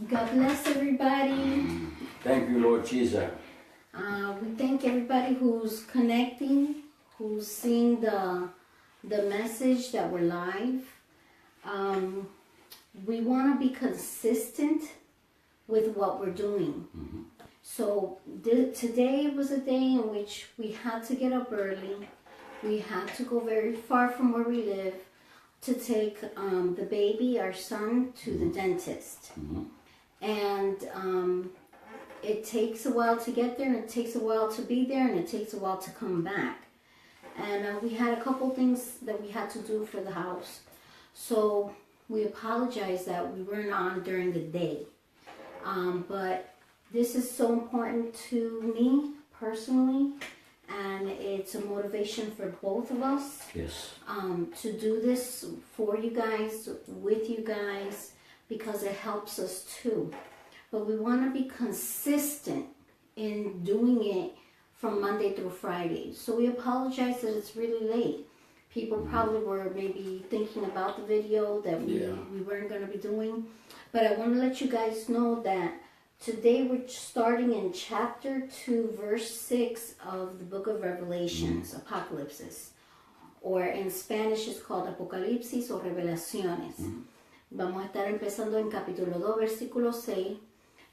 God bless everybody. Thank you, Lord Jesus. We thank everybody who's connecting, who's seeing the message that we're live. We want to be consistent with what we're doing. Mm-hmm. So today was a day in which we had to get up early. We had to go very far from where we live to take the baby, our son, to the dentist. Mm-hmm. And it takes a while to get there, and it takes a while to be there, and it takes a while to come back. And we had a couple things that we had to do for the house. So we apologize that we weren't on during the day. But this is so important to me personally, and it's a motivation for both of us. Yes. To do this for you guys, with you guys, because it helps us too. But we want to be consistent in doing it from Monday through Friday. So we apologize that it's really late. People probably were maybe thinking about the video that we weren't going to be doing. But I want to let you guys know that today we're starting in chapter 2, verse 6 of the book of Revelations, Apocalypse. Or in Spanish it's called Apocalipsis o Revelaciones. Vamos a estar empezando en capítulo 2, versículo 6.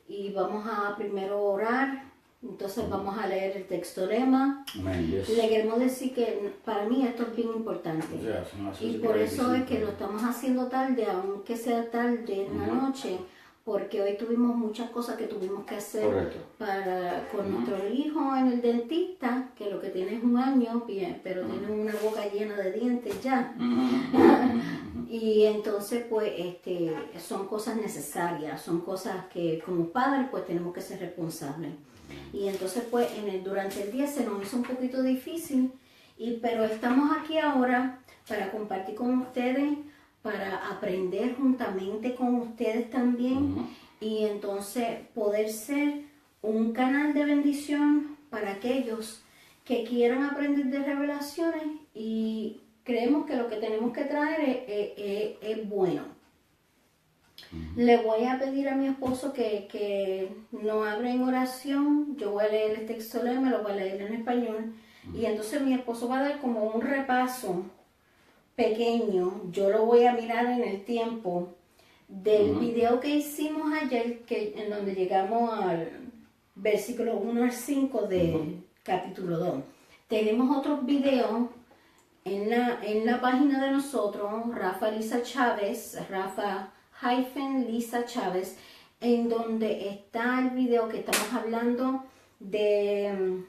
Y vamos a primero orar. Entonces vamos a leer el texto lema. Amen. Yes. Le queremos decir que para mí esto es bien importante. Yes. Y por eso es que lo estamos haciendo tarde, aunque sea tarde en la noche, porque hoy tuvimos muchas cosas que tuvimos que hacer. Correcto. Con nuestro hijo en el dentista, que lo que tiene es 1 año, bien, pero tiene una boca llena de dientes ya. Y entonces pues son cosas necesarias, son cosas que como padres pues tenemos que ser responsables. Y entonces pues durante el día se nos hizo un poquito difícil, pero estamos aquí ahora para compartir con ustedes, para aprender juntamente con ustedes también, y entonces poder ser un canal de bendición para aquellos que quieran aprender de revelaciones, y creemos que lo que tenemos que traer es bueno. Le voy a pedir a mi esposo que nos abra en oración. Yo voy a leer el texto, me lo voy a leer en español, y entonces mi esposo va a dar como un repaso pequeño. Yo lo voy a mirar en el tiempo del video que hicimos ayer, en donde llegamos al versículo 1 al 5 de capítulo 2. Tenemos otros videos en la página de nosotros, Rafa Lisa Chávez, Rafa-Lisa Chávez, en donde está el video que estamos hablando de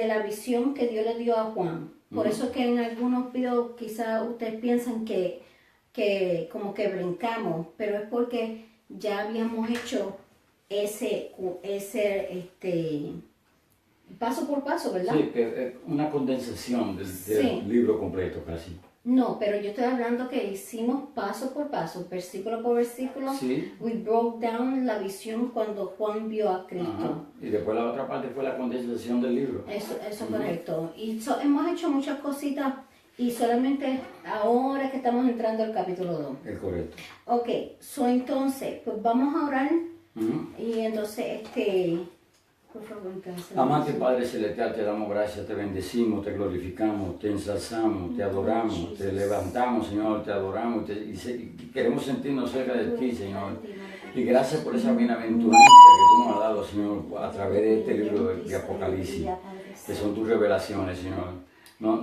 la visión que Dios le dio a Juan. Por eso es que en algunos videos quizás ustedes piensan que como que brincamos, pero es porque ya habíamos hecho ese paso por paso, ¿verdad? Sí, una condensación del libro completo casi. No, pero yo estoy hablando que hicimos paso por paso, versículo por versículo. Sí. We broke down la visión cuando Juan vio a Cristo. Ajá. Y después la otra parte fue la condensación del libro. Eso es correcto. Y hemos hecho muchas cositas, y solamente ahora es que estamos entrando al capítulo 2. Es correcto. Ok, entonces, pues vamos a orar. Y entonces, por favor, Amante Padre Celestial, te damos gracias, te bendecimos, te glorificamos, te ensalzamos, te adoramos, te levantamos, Señor, te adoramos y queremos sentirnos cerca de ti, Señor. Y gracias por esa bienaventuranza que tú nos has dado, Señor, a través de este libro de Apocalipsis, que son tus revelaciones, Señor. No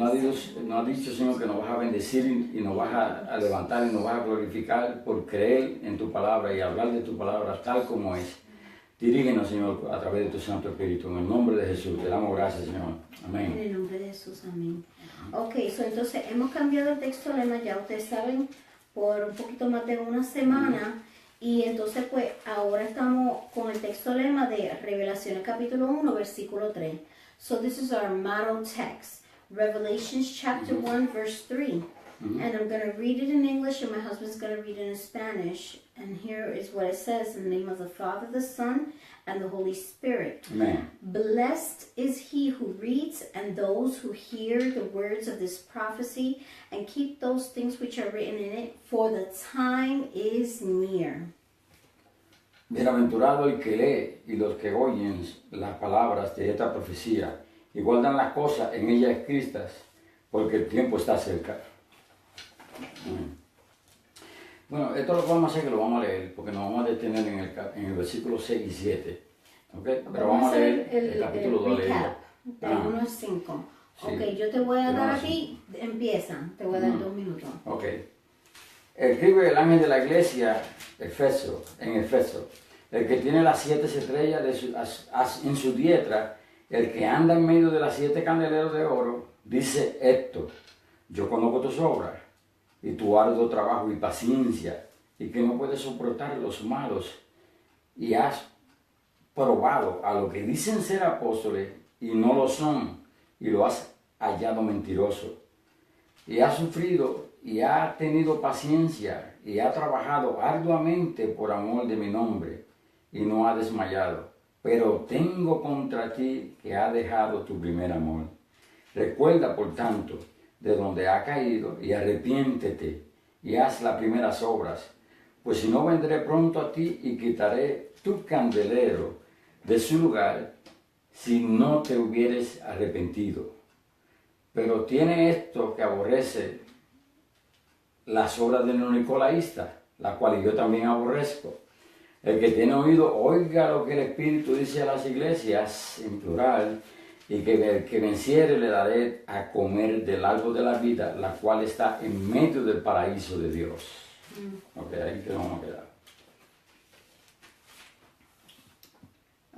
has dicho, Señor, que nos vas a bendecir y nos vas a levantar y nos vas a glorificar por creer en tu palabra y hablar de tu palabra tal como es. Dirígenos, Señor, a través de tu Santo Espíritu. En el nombre de Jesús, te damos gracias, Señor. Amén. En el nombre de Jesús, amén. Ok, entonces hemos cambiado el texto lema, ya ustedes saben, por un poquito más de una semana. Y entonces, pues, ahora estamos con el texto lema de Revelaciones capítulo 1, versículo 3. So this is our model text. Revelations chapter 1, verse 3. and I'm going to read it in English, and my husband's going to read it in Spanish. And here is what it says in the name of the Father, the Son, and the Holy Spirit. Amen. Blessed is he who reads and those who hear the words of this prophecy and keep those things which are written in it, for the time is near. Bienaventurado el que lee y los que oyen las palabras de esta profecía y guardan las cosas en ella escritas, porque el tiempo está cerca. Amén. Bueno, esto lo vamos a hacer que lo vamos a leer, porque nos vamos a detener en el versículo 6 y 7. ¿Okay? Pero vamos a leer el capítulo 2 recap de 1 al 5. Sí. Ok, yo te voy a dar aquí, empieza, te voy a dar 2 minutos. Ok. Escribe el ángel de la iglesia en Efeso, el que tiene las 7 estrellas en su diestra, el que anda en medio de las 7 candeleros de oro, dice esto: yo conozco tus obras y tu arduo trabajo y paciencia, y que no puedes soportar los malos, y has probado a los que dicen ser apóstoles y no lo son, y lo has hallado mentiroso. Y has sufrido y ha tenido paciencia y ha trabajado arduamente por amor de mi nombre, y no ha desmayado. Pero tengo contra ti que ha dejado tu primer amor. Recuerda, por tanto, de donde ha caído, y arrepiéntete, y haz las primeras obras. Pues si no, vendré pronto a ti y quitaré tu candelero de su lugar, si no te hubieres arrepentido. Pero tiene esto que aborrece las obras del nicolaísta, las cuales yo también aborrezco. El que tiene oído, oiga lo que el Espíritu dice a las iglesias, en plural, y que el que venciere le daré a comer del árbol de la vida, la cual está en medio del paraíso de Dios. Ok, ahí que vamos a quedar.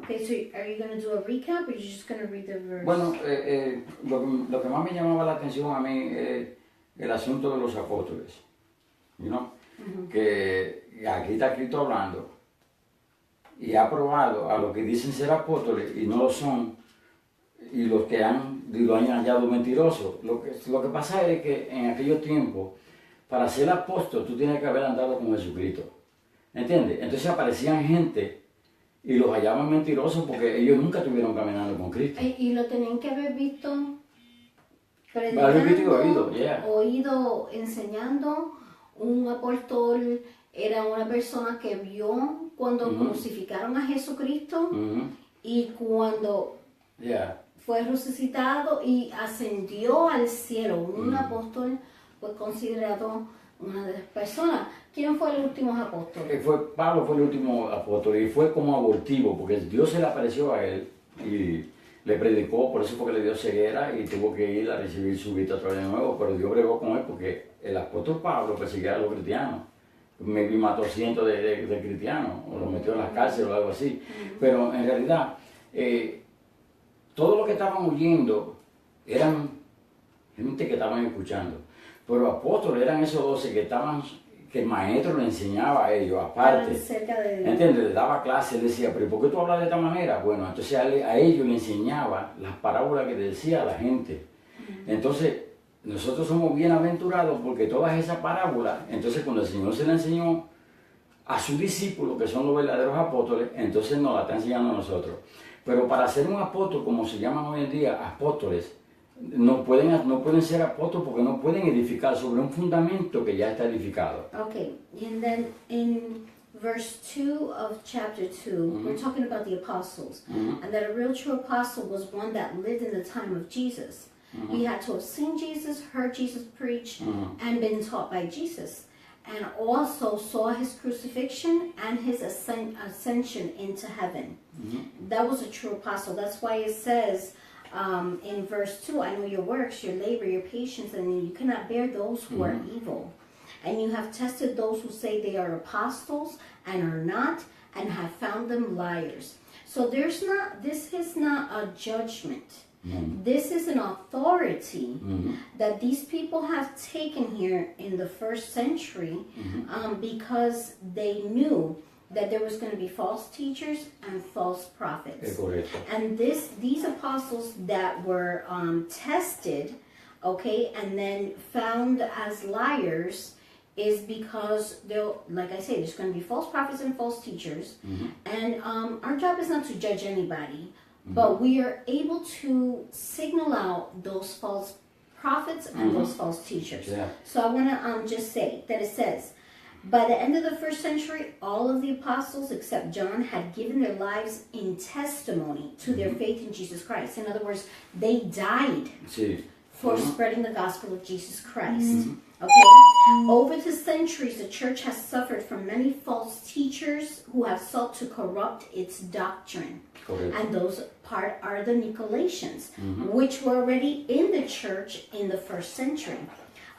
Okay, so are you going to do a recap or are you just going to read the verse? Bueno, lo que más me llamaba la atención a mí es el asunto de los apóstoles. You know? Que aquí está escrito hablando y ha probado a los que dicen ser apóstoles y no lo son, y los que lo han hallado mentirosos. Lo que pasa es que en aquellos tiempos, para ser apóstol, tú tienes que haber andado con Jesucristo. ¿Entiendes? Entonces aparecían gente y los hallaban mentirosos porque ellos nunca estuvieron caminando con Cristo. Y lo tenían que haber visto Haber visto y oído, yeah. oído enseñando. Un apóstol era una persona que vio cuando crucificaron a Jesucristo y cuando fue resucitado y ascendió al cielo. Un apóstol fue considerado una de las personas. ¿Quién fue el último apóstol? Pablo fue el último apóstol y fue como abortivo porque Dios se le apareció a él y le predicó, por eso fue que le dio ceguera y tuvo que ir a recibir su vista otra vez de nuevo, pero Dios bregó con él porque el apóstol Pablo perseguía a los cristianos. Me mató cientos de cristianos o los metió en las cárceles o algo así. Pero en realidad, todo lo que estaban oyendo eran gente que estaban escuchando. Pero apóstoles eran esos 12 que el maestro le enseñaba a ellos, aparte. ¿Entiendes? Le daba clase, le decía, pero ¿por qué tú hablas de esta manera? Bueno, entonces a ellos le enseñaba las parábolas que decía a la gente. Entonces, nosotros somos bienaventurados porque todas esas parábolas, entonces cuando el Señor se las enseñó a sus discípulos, que son los verdaderos apóstoles, entonces nos la está enseñando a nosotros. Pero para ser un apóstol, como se llaman hoy en día, apóstoles, no pueden ser apóstoles porque no pueden edificar sobre un fundamento que ya está edificado. Okay, and then in verse 2 of chapter 2, we're talking about the apostles, and that a real true apostle was one that lived in the time of Jesus. He had to have seen Jesus, heard Jesus preach, and been taught by Jesus, and also saw his crucifixion and his ascension into heaven. That was a true apostle. That's why it says in verse 2, I know your works, your labor, your patience, and you cannot bear those who are evil. And you have tested those who say they are apostles and are not, and have found them liars. So this is not a judgment. This is an authority that these people have taken here in the first century because they knew that there was going to be false teachers and false prophets. And these apostles that were tested okay, and then found as liars is because they'll, like I say, there's going to be false prophets and false teachers. And our job is not to judge anybody, but we are able to signal out those false prophets and those false teachers. Yeah. So I want to just say that it says, by the end of the first century, all of the apostles except John had given their lives in testimony to their faith in Jesus Christ. In other words, they died for spreading the gospel of Jesus Christ. Okay? Over the centuries, the church has suffered from many false teachers who have sought to corrupt its doctrine. Correct. And those part are the Nicolaitans, which were already in the church in the first century.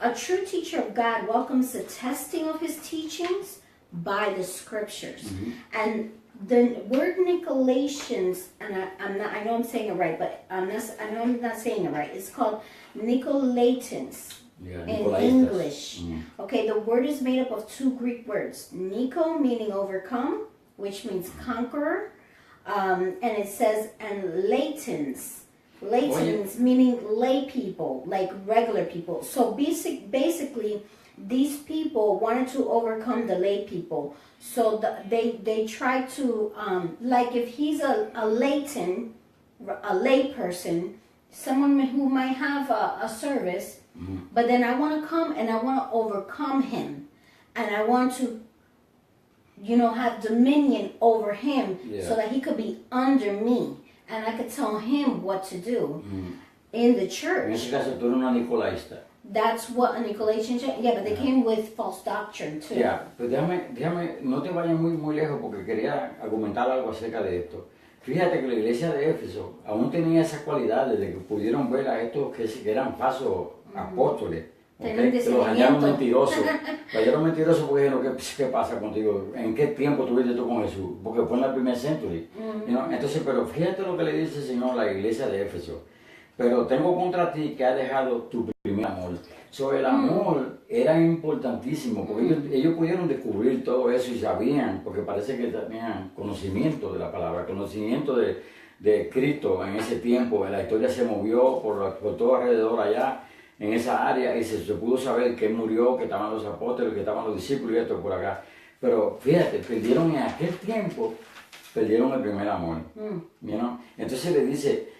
A true teacher of God welcomes the testing of his teachings by the scriptures. And the word Nicolaitans, and I know I'm saying it right, but I know I'm not saying it right. It's called Nicolaitans in English. Okay, the word is made up of two Greek words. Nico, meaning overcome, which means conqueror. And it says, and Latins, meaning lay people, like regular people. So basically, these people wanted to overcome the lay people. So they try to, like if he's a Latin, a lay person, someone who might have a service, but then I want to come and I want to overcome him. And I want to, have dominion over him so that he could be under me. And I could tell him what to do in the church. En ese caso, tú eres una nicolaísta. That's what a Nicolaitan, but they came with false doctrine too. Pues déjame, no te vayas muy lejos porque quería argumentar algo acerca de esto. Fíjate que la iglesia de Éfeso aún tenía esas cualidades de que pudieron ver a estos que eran falsos apóstoles. Okay, que los hallaron mentirosos. Hallaron mentirosos porque dijeron, ¿qué pasa contigo? ¿En qué tiempo tuviste tú con Jesús? Porque fue en la primera century. Entonces, pero fíjate lo que le dice el Señor a la iglesia de Éfeso. Pero tengo contra ti que has dejado tu primer amor. El amor era importantísimo porque ellos pudieron descubrir todo eso y sabían, porque parece que tenían conocimiento de la palabra, conocimiento de Cristo en ese tiempo. La historia se movió por todo alrededor allá. En esa área y se pudo saber que él murió, que estaban los apóstoles, que estaban los discípulos y esto por acá. Pero fíjate, perdieron en aquel tiempo, perdieron el primer amor. Entonces le dice,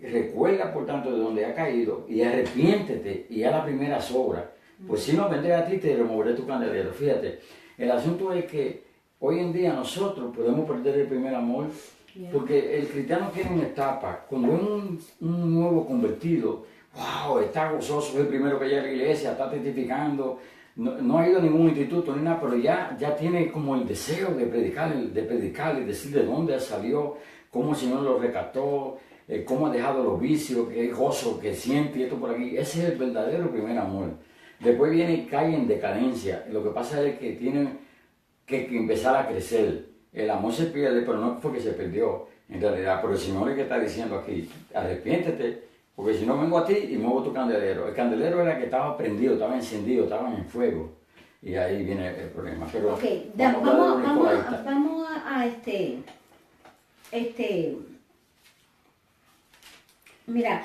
recuerda por tanto de donde ha caído y arrepiéntete y haz las primeras obras. Pues si no vendré a ti te removeré tu candelero. Fíjate, el asunto es que hoy en día nosotros podemos perder el primer amor porque el cristiano tiene una etapa. Cuando es un nuevo convertido, wow, está gozoso, es el primero que llega a la iglesia, está testificando, no ha ido a ningún instituto ni nada, pero ya tiene como el deseo de predicar y decir de dónde salió, cómo el Señor lo rescató, cómo ha dejado los vicios, qué gozo que siente y esto por aquí. Ese es el verdadero primer amor. Después viene y cae en decadencia. Lo que pasa es que tiene que empezar a crecer. El amor se pierde, pero no fue que se perdió en realidad. Pero el Señor es que está diciendo aquí, arrepiéntete, porque si no vengo a ti y muevo tu candelero. El candelero era que estaba prendido, estaba encendido, estaba en fuego. Y ahí viene el problema. Pero okay, vamos a mira,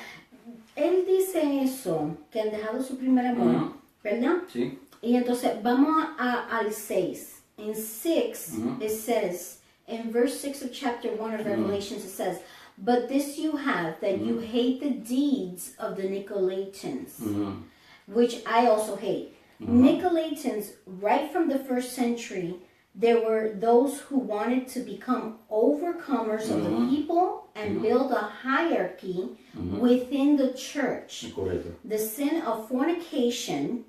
él dice eso, que han dejado su primer amor, ¿verdad? Sí. Y entonces vamos al 6. In 6, it says, in verse 6 of chapter 1 of Revelations, it says, but this you have, that you hate the deeds of the Nicolaitans, which I also hate. Nicolaitans, right from the first century, there were those who wanted to become overcomers of the people and build a hierarchy within the church. The sin of fornication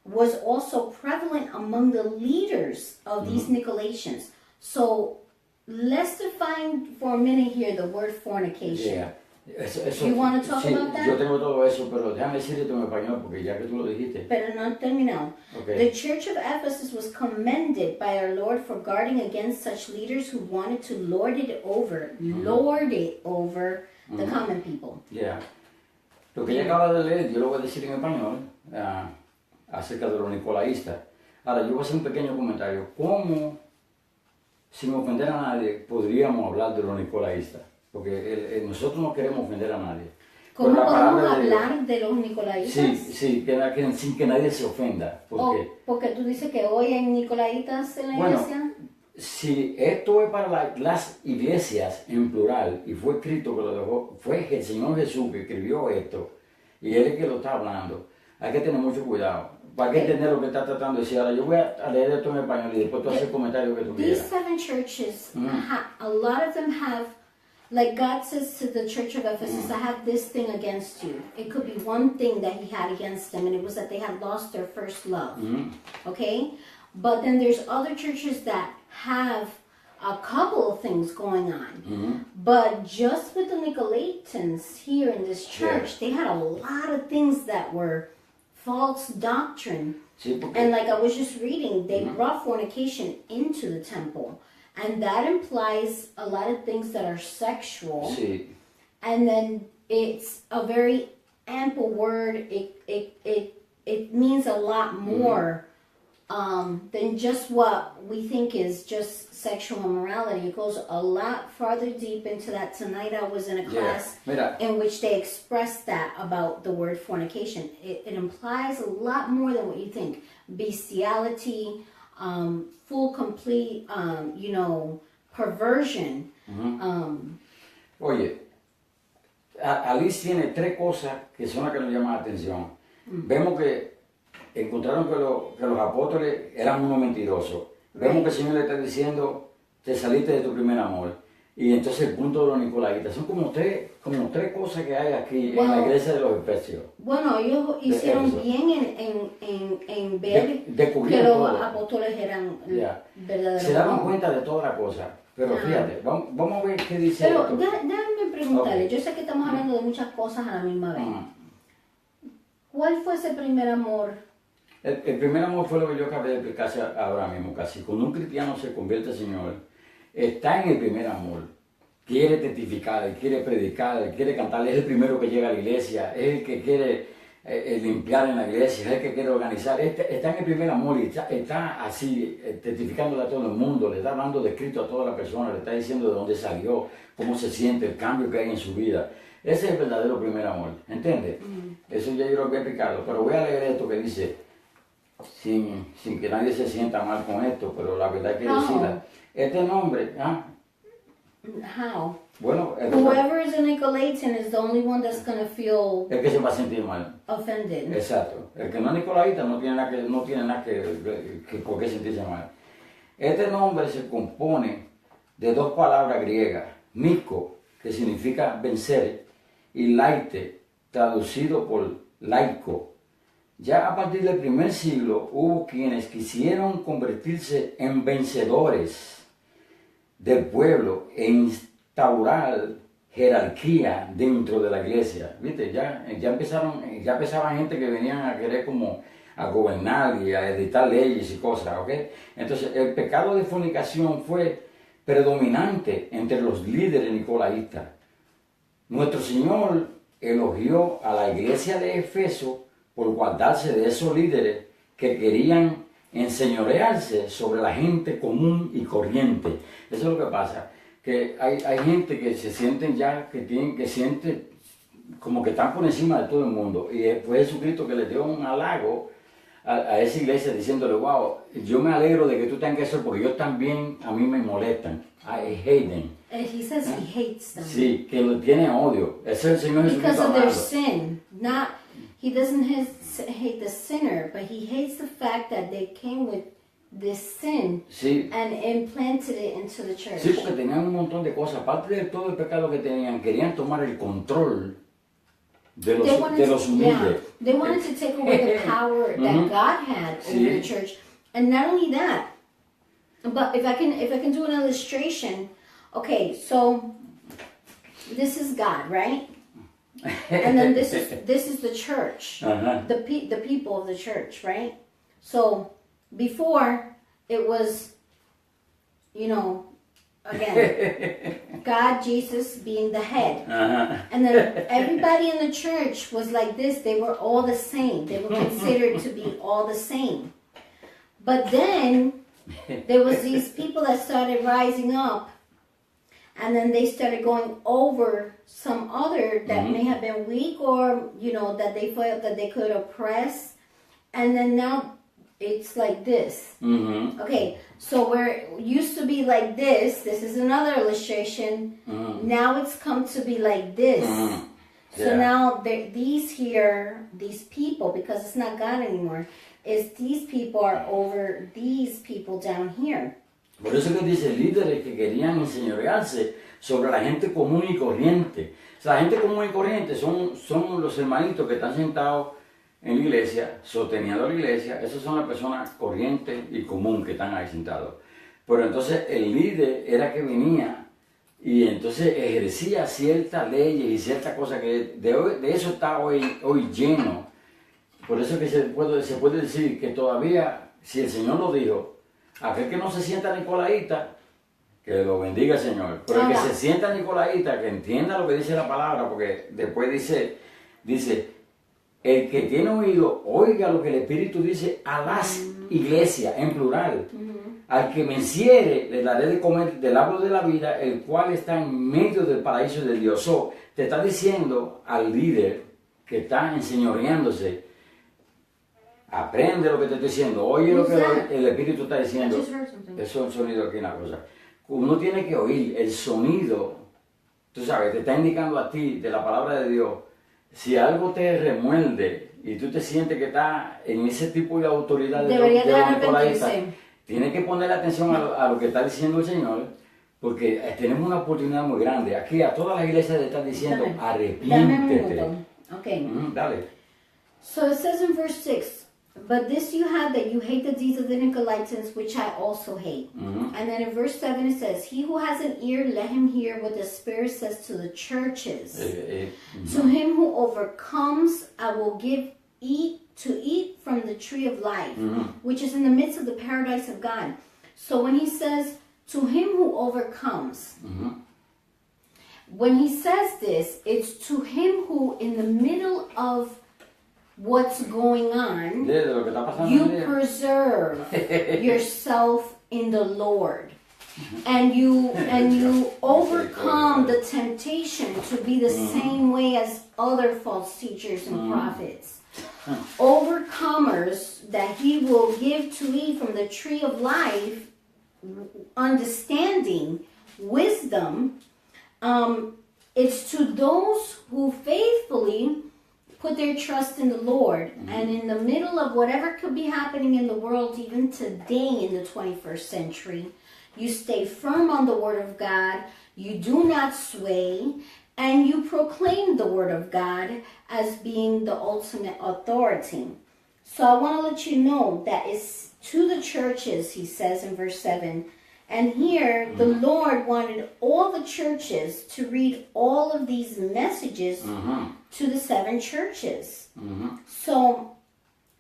was also prevalent among the leaders of these Nicolaitans. So let's define for a minute here the word fornication. Eso, you want to talk about that? Yo tengo todo eso, pero déjame decirte en español porque ya que tú lo dijiste. Pero no terminado. Okay. The church of Ephesus was commended by our Lord for guarding against such leaders who wanted to lord it over the common people. Lo que ella acaba de leer, yo lo voy a decir en español acerca de los nicolaístas. Ahora, yo voy a hacer un pequeño comentario. ¿Cómo, sin ofender a nadie, podríamos hablar de los nicolaístas? Porque nosotros no queremos ofender a nadie. ¿Cómo la podemos palabra de Dios. hablar de los nicolaitas? Sí, sin que nadie se ofenda. Porque tú dices que hoy hay nicolaitas en la iglesia. Si esto es para las iglesias en plural, y fue escrito que lo dejó, fue el Señor Jesús que escribió esto, y Él es el que lo está hablando, hay que tener mucho cuidado. Hay que entender lo que está tratando de decir. Ahora yo voy a leer esto en español y después tú haces el comentario que tú These quieras. 7 churches, a lot of them have, like God says to the church of Ephesus, I have this thing against you. It could be one thing that he had against them, and it was that they had lost their first love. Okay? But then there's other churches that have a couple of things going on. But just with the Nicolaitans here in this church, they had a lot of things that were false doctrine. Sí, porque, And like I was just reading, they brought fornication into the temple. And that implies a lot of things that are sexual. sí, And then it's a very ample word. It means a lot more than just what we think is just sexual immorality. It goes a lot farther deep into that. Tonight I was in a class in which they expressed that about the word fornication. It implies a lot more than what you think. Bestiality, full, complete, perversion. Oye, Alice tiene 3 cosas que son las que nos llaman la atención. Vemos que encontraron que los apóstoles eran unos mentirosos. Vemos que el Señor le está diciendo, te saliste de tu primer amor. Y entonces el punto de los nicolaitas. Son como tres cosas que hay aquí en la iglesia de los Efesios. Bueno, ellos hicieron bien en ver que los apóstoles eran verdaderos. Se daban cuenta de toda la cosa. Pero fíjate, vamos a ver qué dice Pero esto. déjame preguntarle, yo sé que estamos hablando de muchas cosas a la misma vez. ¿Cuál fue ese primer amor? El primer amor fue lo que yo acabé de explicar ahora mismo casi. Cuando un cristiano se convierte al Señor, está en el primer amor. Quiere testificar, quiere predicar, quiere cantar. Es el primero que llega a la iglesia, es el que quiere limpiar en la iglesia, es el que quiere organizar. Está en el primer amor y está así testificándole a todo el mundo, le está hablando de Cristo a toda la persona, le está diciendo de dónde salió, cómo se siente, el cambio que hay en su vida. Ese es el verdadero primer amor, ¿entiendes? Eso ya yo lo voy a explicarlo, pero voy a leer esto que dice, sin que nadie se sienta mal con esto, pero la verdad hay que decirla. Este nombre, How? Bueno, whoever is a Nicolaitan is the only one that's going to feel el que se va a sentir mal. Offended. Exacto. El que no es nicolaita no tiene nada que por qué sentirse mal. Este nombre se compone de 2 palabras griegas, Nico, que significa vencer, y laite, traducido por laico. Ya a partir del primer siglo hubo quienes quisieron convertirse en vencedores del pueblo e instaurar jerarquía dentro de la iglesia. ¿Viste? Ya empezaban gente que venían a querer como a gobernar y a editar leyes y cosas, ¿ok? Entonces el pecado de fornicación fue predominante entre los líderes nicolaitas. Nuestro Señor elogió a la iglesia de Efeso por guardarse de esos líderes que querían enseñorearse sobre la gente común y corriente. Eso es lo que pasa, que hay gente que se sienten ya, que sienten como que están por encima de todo el mundo. Y fue Jesucristo que les dio un halago a esa iglesia diciéndole, wow, yo me alegro de que tú tengas eso porque ellos también a mí me molestan. I hate them. He says he hates them. Sí, que lo tiene odio. Ese es el Señor Jesucristo because of their hablando. sin. He doesn't hate the sinner, but he hates the fact that they came with this sin and implanted it into the church. Sí, porque tenían un montón de cosas. Aparte de todo el pecado que tenían, querían tomar el control de los humildes. They wanted to take away the power that God had over the church. And not only that, but if I can do an illustration, okay, so this is God, right? And then this is the church, the people of the church, right? So before it was, again, God, Jesus being the head, and then everybody in the church was like this. They were all the same. They were considered to be all the same. But then there was these people that started rising up. and then they started going over some other that may have been weak, or that they felt that they could oppress, and then now it's like this. Okay, so where it used to be like this is another illustration. Now it's come to be like this. So now these people, because it's not God anymore, is these people are over these people down here. Por eso que dice líderes que querían enseñorearse sobre la gente común y corriente. O sea, la gente común y corriente son los hermanitos que están sentados en la iglesia, sosteniendo la iglesia. Esas son las personas corrientes y común que están ahí sentados. Pero entonces el líder era que venía y entonces ejercía ciertas leyes y ciertas cosas que de eso está hoy lleno. Por eso que se puede decir que todavía, si el Señor lo dijo, aquel que no se sienta nicolaíta, que lo bendiga el Señor. Pero el que se sienta nicolaíta, que entienda lo que dice la palabra, porque después dice, el que tiene oído, oiga lo que el Espíritu dice a las iglesias, en plural. Al que venciere, le daré de comer del árbol de la vida, el cual está en medio del paraíso de Dios. So, te está diciendo al líder que está enseñoreándose, aprende lo que te estoy diciendo, oye lo que el Espíritu está diciendo. Eso es un sonido aquí, una cosa. Uno tiene que oír el sonido, tú sabes, te está indicando a ti de la palabra de Dios. Si algo te remuerde y tú te sientes que estás en ese tipo de autoridad de tienes que poner atención a lo que está diciendo el Señor, porque tenemos una oportunidad muy grande. Aquí a todas las iglesias le están diciendo, arrepiéntete. Okay. Dale. So it says in verse 6, but this you have, that you hate the deeds of the Nicolaitans, which I also hate. And then in verse 7 it says, he who has an ear, let him hear what the Spirit says to the churches. To him who overcomes, I will give to eat from the tree of life, which is in the midst of the paradise of God. So when he says, to him who overcomes, when he says this, it's to him who, in the middle of what's going on, you preserve yourself in the Lord. And you overcome the temptation to be the same way as other false teachers and prophets. Overcomers that he will give to eat from the tree of life, understanding, wisdom. It's to those who faithfully put their trust in the Lord, and in the middle of whatever could be happening in the world, even today in the 21st century, you stay firm on the Word of God, you do not sway, and you proclaim the Word of God as being the ultimate authority. So I want to let you know that it's to the churches, he says in verse 7. And here, the Lord wanted all the churches to read all of these messages to the 7 churches. So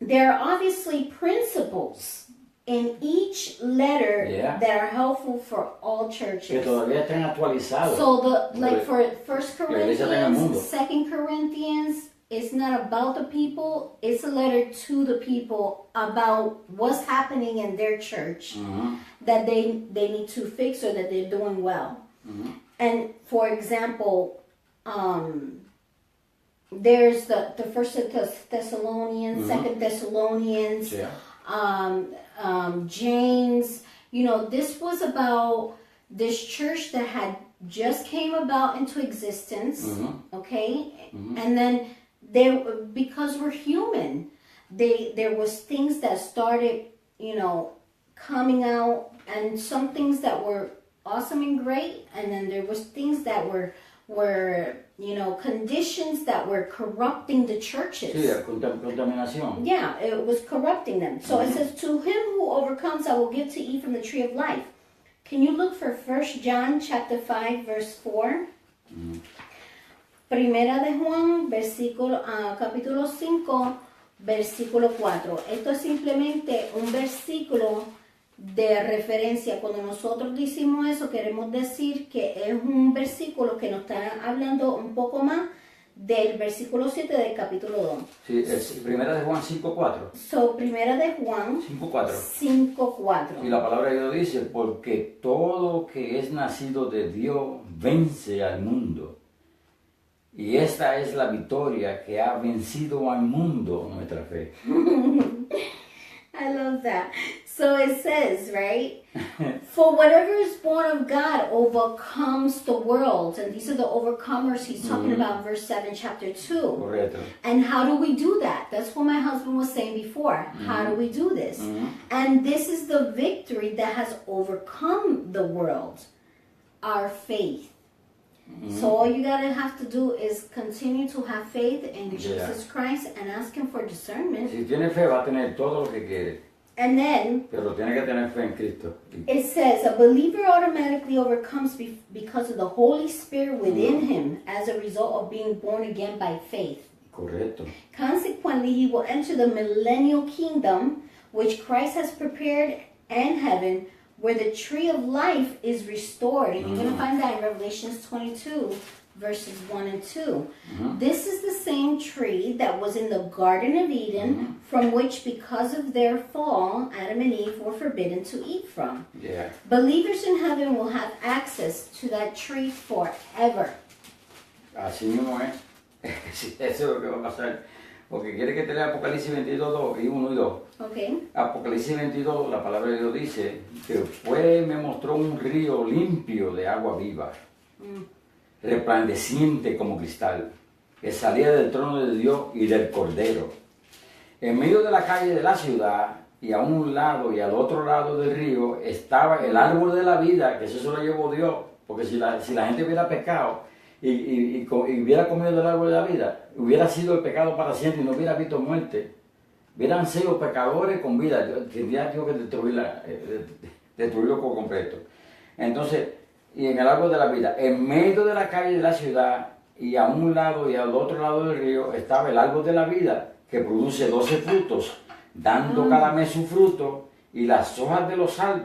there are obviously principles in each letter that are helpful for all churches. Que todavía están actualizados. So for 1 Corinthians, 2 Corinthians, it's not about the people, it's a letter to the people about what's happening in their church that they need to fix or that they're doing well. And for example, there's the First Thessalonians, Second Thessalonians, James. You know, this was about this church that had just came about into existence, okay? And then because we're human, there was things that started, coming out, and some things that were awesome and great, and then there was things that were conditions that were corrupting the churches. Sí, contaminación. Yeah, it was corrupting them. So it says, to him who overcomes, I will give to eat from the tree of life. Can you look for 1 John chapter 5, verse 4? Primera de Juan, capítulo 5, versículo 4. Esto es simplemente un versículo de referencia. Cuando nosotros decimos eso, queremos decir que es un versículo que nos está hablando un poco más del versículo 7 del capítulo 2. Sí, es primera de Juan 5:4. So, primera de Juan 5:4. 5:4. Y la palabra de Dios dice, porque todo que es nacido de Dios vence al mundo. Y esta es la victoria que ha vencido al mundo, nuestra fe. I love that. So it says, right? For whatever is born of God overcomes the world. And these are the overcomers he's talking about in verse 7, chapter 2. Correcto. And how do we do that? That's what my husband was saying before. How do we do this? And this is the victory that has overcome the world. Our faith. So all you gotta have to do is continue to have faith in Jesus Christ and ask him for discernment. Si tiene fe va a tener todo lo que quiere. And then Pero tiene que tener fe en Cristo. it says a believer automatically overcomes because of the Holy Spirit within him as a result of being born again by faith. Correcto. Consequently, he will enter the millennial kingdom which Christ has prepared in heaven, where the tree of life is restored. And you're going to find that in Revelations 22, verses 1 and 2. This is the same tree that was in the Garden of Eden, from which, because of their fall, Adam and Eve were forbidden to eat from. Yeah. Believers in heaven will have access to that tree forever. Así mismo es. Sí, eso es lo que va a pasar. Porque quiere que te lea Apocalipsis 22, 2 y 1 y 2. Okay. Apocalipsis 22, la palabra de Dios dice que después me mostró un río limpio de agua viva, resplandeciente como cristal, que salía del trono de Dios y del Cordero. En medio de la calle de la ciudad, y a un lado y al otro lado del río, estaba el árbol de la vida, que eso se lo llevó Dios, porque si la gente hubiera pecado y hubiera comido del árbol de la vida, hubiera sido el pecado para siempre y no hubiera visto muerte. Hubieran sido pecadores con vida. Tendría Dios que destruirlo por completo. Entonces, y en el árbol de la vida, en medio de la calle de la ciudad, y a un lado y al otro lado del río, estaba el árbol de la vida, que produce 12 frutos, dando cada mes su fruto, y las hojas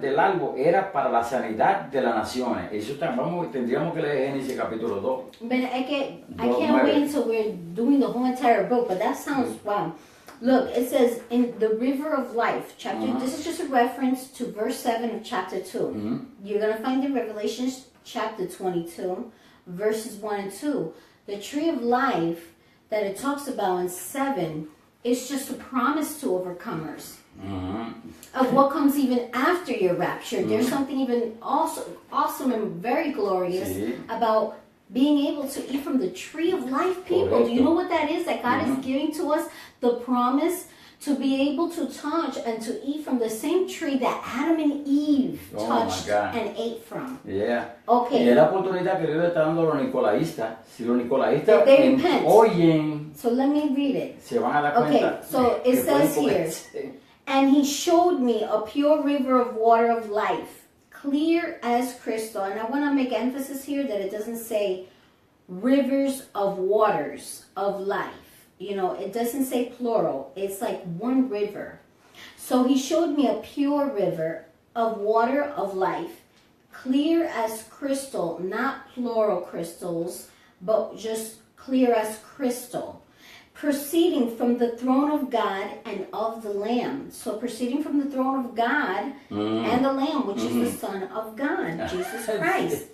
del árbol eran para la sanidad de las naciones. Eso tendríamos que leer Génesis capítulo 2. But I can't wait until we're doing the whole entire book, but that sounds wow. Look, it says in the river of life, chapter, this is just a reference to verse 7 of chapter 2. You're going to find in Revelation chapter 22, verses 1 and 2. The tree of life that it talks about in 7 is just a promise to overcomers. Of what comes even after your rapture. There's something even awesome and very glorious about being able to eat from the tree of life, people. Correcto. Do you know what that is? That God is giving to us the promise to be able to touch and to eat from the same tree that Adam and Eve touched and ate from. Yeah. Okay. Y es la oportunidad que Dios le está dando a los nicolaístas. Si los nicolaístas oyen, so let me read it. Se van a dar cuenta. Okay, so it says here, and he showed me a pure river of water of life, clear as crystal. And I want to make emphasis here that it doesn't say rivers of waters of life. You know, it doesn't say plural. It's like one river. So he showed me a pure river of water of life, clear as crystal, not plural crystals, but just clear as crystal, proceeding from the throne of God and of the Lamb. So proceeding from the throne of God and the Lamb, which is the Son of God, Jesus Christ.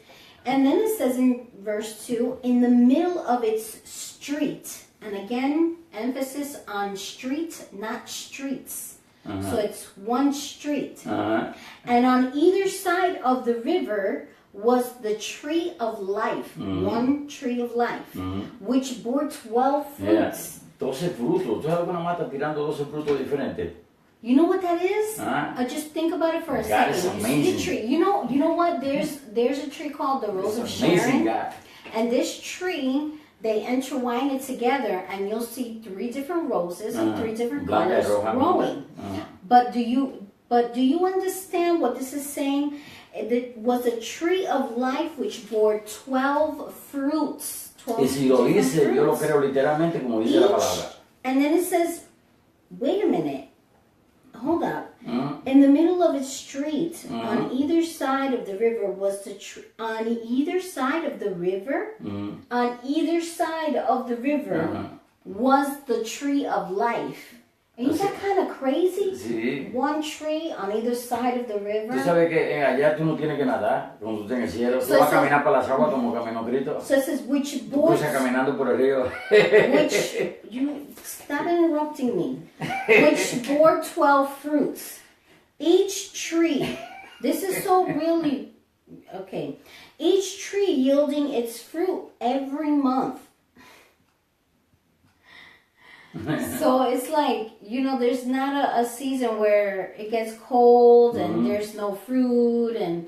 And then it says in verse 2, in the middle of its street, and again, emphasis on street, not streets. So it's one street. And on either side of the river was the tree of life, one tree of life, which bore 12 fruits. 12 frutos. ¿Tú sabes una mata tirando 12 frutos diferentes? You know what that is? Just think about it for a second. Is amazing. The tree. You know what? There's a tree called the Rose of Sharon. God. And this tree, they intertwine it together, and you'll see 3 different roses of 3 different colors growing. But do you understand what this is saying? It was a tree of life which bore 12 fruits. 12 y si lo dice, fruits. Yo lo creo literalmente como dice la palabra. And then it says, wait a minute, hold up. In the middle of its street, on either side of the river was the on either side of the river, on either side of the river was the tree of life. Ain't that kind of crazy? Sí. One tree on either side of the river. Tú sabes que allá tú no tienes que nadar cuando tú estás en el cielo. Tú vas a caminar por las aguas como caminó Cristo. So it says which Tú boards, estás caminando por el río. which, you, stop interrupting me. Which bore 12 fruits. Each tree, this is so really, okay. Each tree yielding its fruit every month. So it's like, you know, there's not a season where it gets cold and there's no fruit, and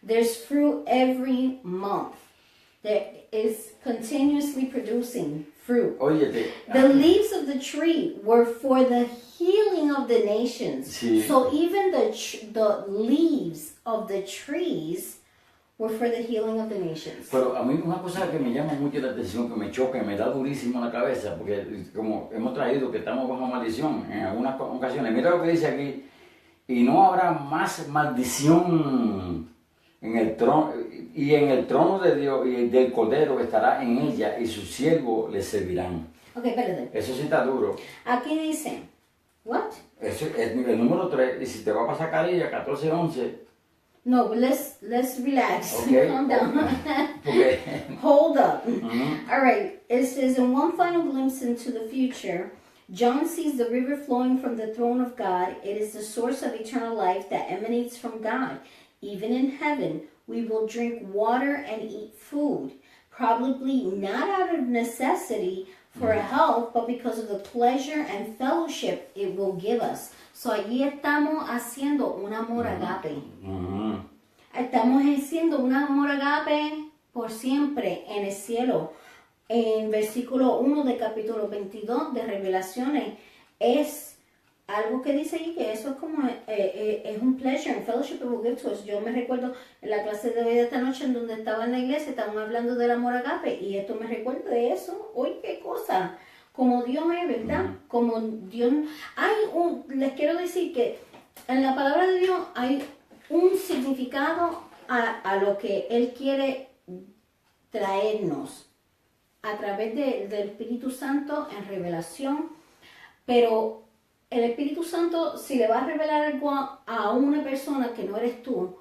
there's fruit every month. That is continuously producing fruit. Óyete. The leaves of the tree were for the healing of the nations. Sí. So even the leaves of the trees were for the healing of the nations. Pero a mí una cosa que me llama mucho la atención, que me choca y me da durísimo la cabeza, porque como hemos traído que estamos bajo maldición en algunas ocasiones. Mira lo que dice aquí: y no habrá más maldición en el trono, y en el trono de Dios y del Cordero estará en ella, y sus siervos le servirán. Okay, espérate. Eso sí está duro. Aquí dice, what? Eso es el número 3, y si te va a pasar carilla, 14:11. No, let's relax. Okay. Calm down. Porque Hold up. All right. It says, in one final glimpse into the future, John sees the river flowing from the throne of God. It is the source of eternal life that emanates from God. Even in heaven, we will drink water and eat food, probably not out of necessity for health, but because of the pleasure and fellowship it will give us. So allí estamos haciendo un amor agape. Estamos haciendo un amor agape por siempre en el cielo. En versículo 1 del capítulo 22 de Revelaciones es algo que dice ahí que eso es como es un pleasure and fellowship it will give to us. Yo me recuerdo en la clase de hoy de esta noche en donde estaba en la iglesia, estaban hablando del amor agape y esto me recuerda de eso. Oye, qué cosa. Como Dios es, ¿verdad? Como Dios... les quiero decir que en la palabra de Dios hay un significado a lo que Él quiere traernos a través del Espíritu Santo en revelación, pero el Espíritu Santo, si le va a revelar algo a una persona que no eres tú,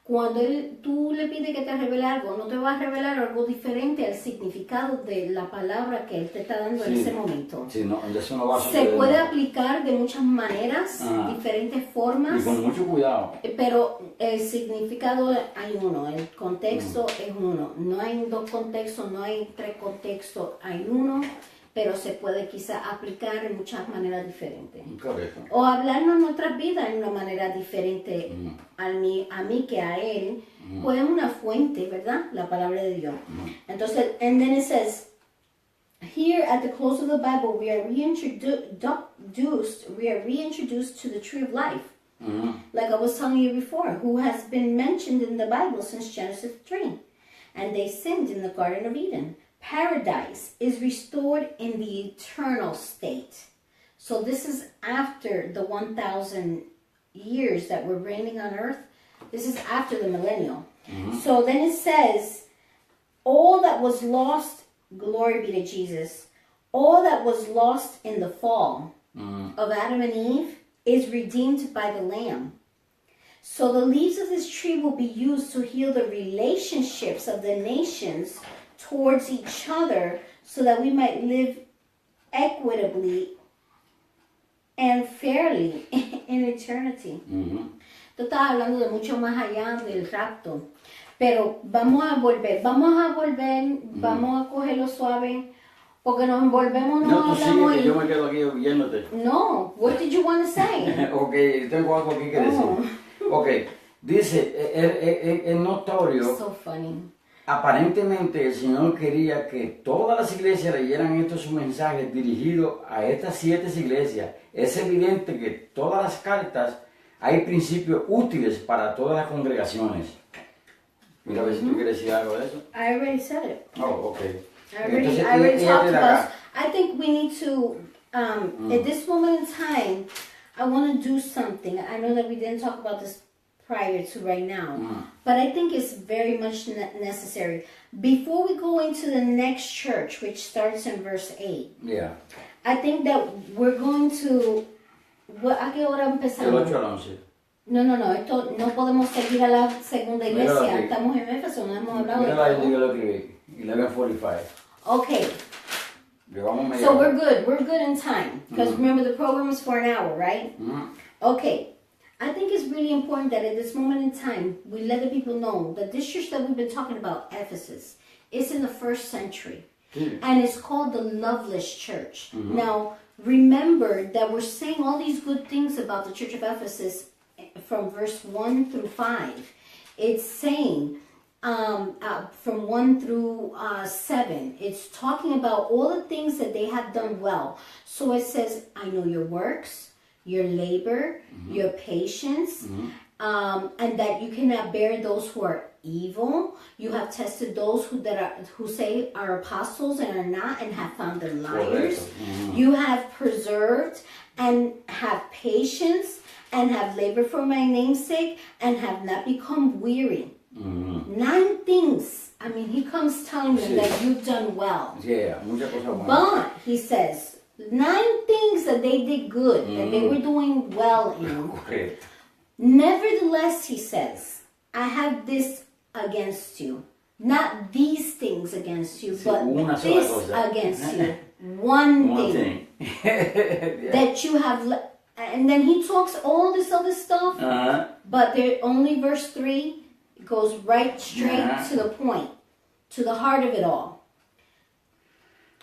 cuando tú le pides que te revele algo, no te va a revelar algo diferente al significado de la palabra que Él te está dando en ese momento. Sí, no, eso no va a Se suceder. puede aplicar de muchas maneras, diferentes formas. Y con mucho cuidado. Pero el significado hay uno, el contexto es uno. No hay dos contextos, no hay tres contextos, hay uno. Pero se puede quizá aplicar en muchas maneras diferentes. Correcto. O hablarnos nuestras vidas en una manera diferente a mí que a él. Pues es una fuente, ¿verdad? La palabra de Dios. Entonces, and then it says, here at the close of the Bible, we are reintroduced to the tree of life. Like I was telling you before, who has been mentioned in the Bible since Genesis 3. And they sinned in the Garden of Eden. Paradise is restored in the eternal state. So this is after the 1,000 years that we're reigning on earth. This is after the millennial. So then it says, all that was lost, glory be to Jesus, all that was lost in the fall of Adam and Eve is redeemed by the Lamb. So the leaves of this tree will be used to heal the relationships of the nations towards each other so that we might live equitably and fairly in eternity. Tú estás hablando de mucho más allá del rapto, pero vamos a volver, vamos a cogerlo suave, porque nos envolvemos, No, tú hablamos sigue, que yo me quedo aquí oyéndote. No, what did you want to say? Ok, tengo algo aquí que decir. Ok, dice, es notorio. So funny. Aparentemente el Señor quería que todas las iglesias leyeran estos mensajes dirigidos a estas 7 iglesias. Es evidente que todas las cartas hay principios útiles para todas las congregaciones. Mira a ver si tú quieres decir algo de eso. I already said it. Oh, ok. I already talked about. I think we need to, at this moment in time, I want to do something. I know that we didn't talk about this prior to right now, but I think it's very much necessary. Before we go into the next church, which starts in verse 8, Yeah. I think that we're going to... ¿A qué hora Del empezamos? 8 al 11. No, esto no podemos seguir a la segunda iglesia. Mira, Estamos en Éfeso, no hemos hablado Mira la de que todo. lo escribí. 11:45. Okay, Llevamos media so hora. we're good in time. Because remember, the program is for an hour, right? Okay. I think it's really important that at this moment in time, we let the people know that this church that we've been talking about, Ephesus, is in the 1st century. Sí. And it's called the Loveless Church. Now, remember that we're saying all these good things about the Church of Ephesus from verse 1 through 5. It's saying from 1 through 7. It's talking about all the things that they have done well. So it says, I know your works, your labor, your patience, and that you cannot bear those who are evil. You have tested those who say are apostles and are not, and have found them liars. You have preserved and have patience and have labored for my name's sake and have not become weary. 9 things. I mean, he comes telling them that you've done well. Yeah, muchas cosas buenas. But he says 9 things that they did good, that they were doing well in. Correcto. Nevertheless, he says, I have this against you. Not these things against you, Sí, but una sola this cosa. against you. One One thing thing. that you have. And then he talks all this other stuff, but there only verse 3 goes right straight to the point, to the heart of it all.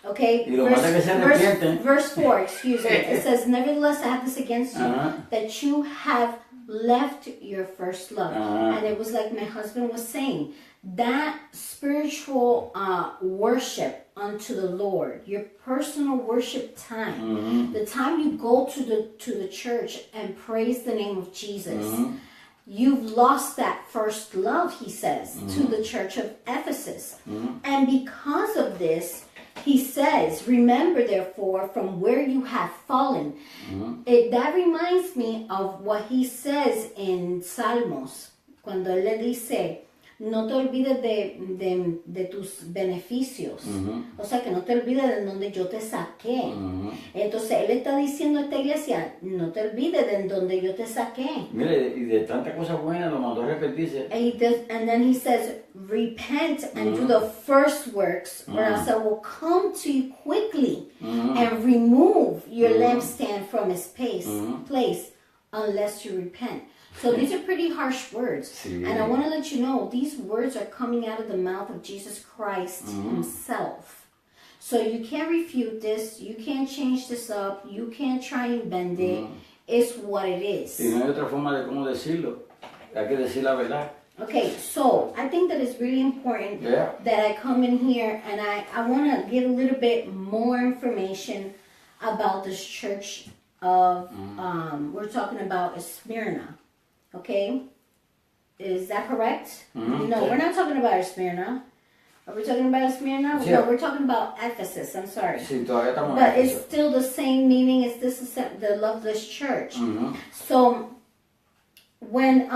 Okay, Y lo mata que se arrepienten. verse 4, excuse me. It says, nevertheless, I have this against you, that you have left your first love. And it was like my husband was saying, that spiritual worship unto the Lord, your personal worship time, the time you go to the church and praise the name of Jesus, you've lost that first love, he says, to the church of Ephesus. And because of this, he says, remember therefore from where you have fallen. That reminds me of what he says in Salmos, cuando él le dice, no te olvides de tus beneficios. O sea, que no te olvides de donde yo te saqué. Entonces, él está diciendo a esta iglesia, no te olvides de donde yo te saqué. Mire, y de tantas cosas buenas lo mandó a repetirse. And then he says, repent and do the first works, or else I will come to you quickly and remove your lampstand from its place unless you repent. So these are pretty harsh words. Sí. And I want to let you know, these words are coming out of the mouth of Jesus Christ himself. So you can't refute this. You can't change this up. You can't try and bend it. It's what it is. Y no hay otra forma de cómo decirlo. Hay que decir la verdad. Okay, so I think that it's really important that I come in here and I want to give a little bit more information about this church of, we're talking about Smyrna. Okay? Is that correct? No, we're not talking about Smyrna. Are we talking about Smyrna? Yeah. No, we're talking about Ephesus. I'm sorry. Sí, todavía estamos But en it's eso. still the same meaning as this is the Loveless Church. So, when,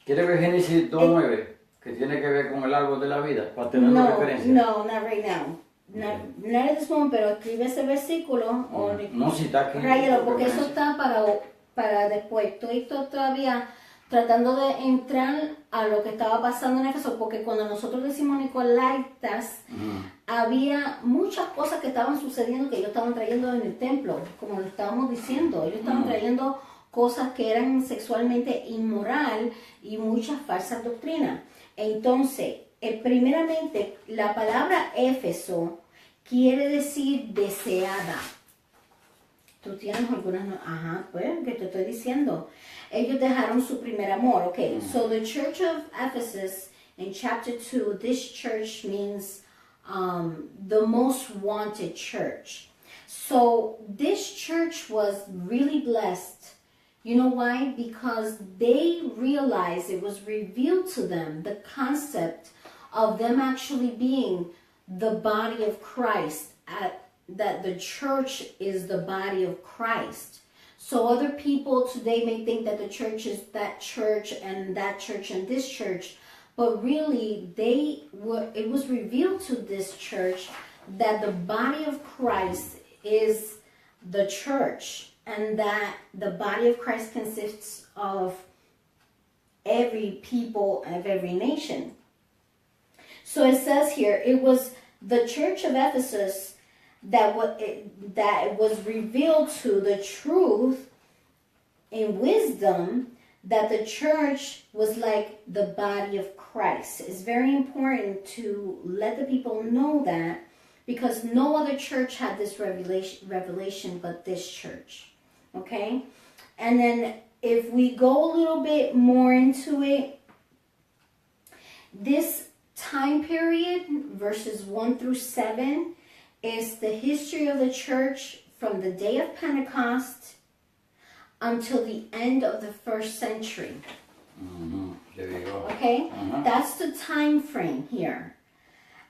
¿Quiere ver Génesis 2:9? Que tiene que ver con el árbol de la vida, para tener una referencia. No, not right now. Not at this moment, pero escribe ese versículo o No, si está aquí. ráyalo, porque eso está para después. Estoy todavía tratando de entrar a lo que estaba pasando en Éfeso, porque cuando nosotros decimos Nicolaitas, había muchas cosas que estaban sucediendo que ellos estaban trayendo en el templo, como lo estábamos diciendo. Ellos estaban trayendo cosas que eran sexualmente inmoral y muchas falsas doctrinas. Entonces, primeramente, la palabra Éfeso quiere decir deseada. Tú tienes algunas... Ajá, pues, que te estoy diciendo. Ellos dejaron su primer amor. Okay, so the church of Ephesus, in chapter 2, this church means the most wanted church. So this church was really blessed. You know why? Because they realized, it was revealed to them, the concept of them actually being the body of Christ, that the church is the body of Christ. So other people today may think that the church is that church and that church and this church, but really it was revealed to this church that the body of Christ is the church, and that the body of Christ consists of every people of every nation. So it says here, it was the church of Ephesus that was revealed to the truth in wisdom, that the church was like the body of Christ. It's very important to let the people know that, because no other church had this revelation but this church. Okay? And then if we go a little bit more into it, this time period, verses 1 through 7, is the history of the church from the day of Pentecost until the end of the first century. There you go. Okay? That's the time frame here.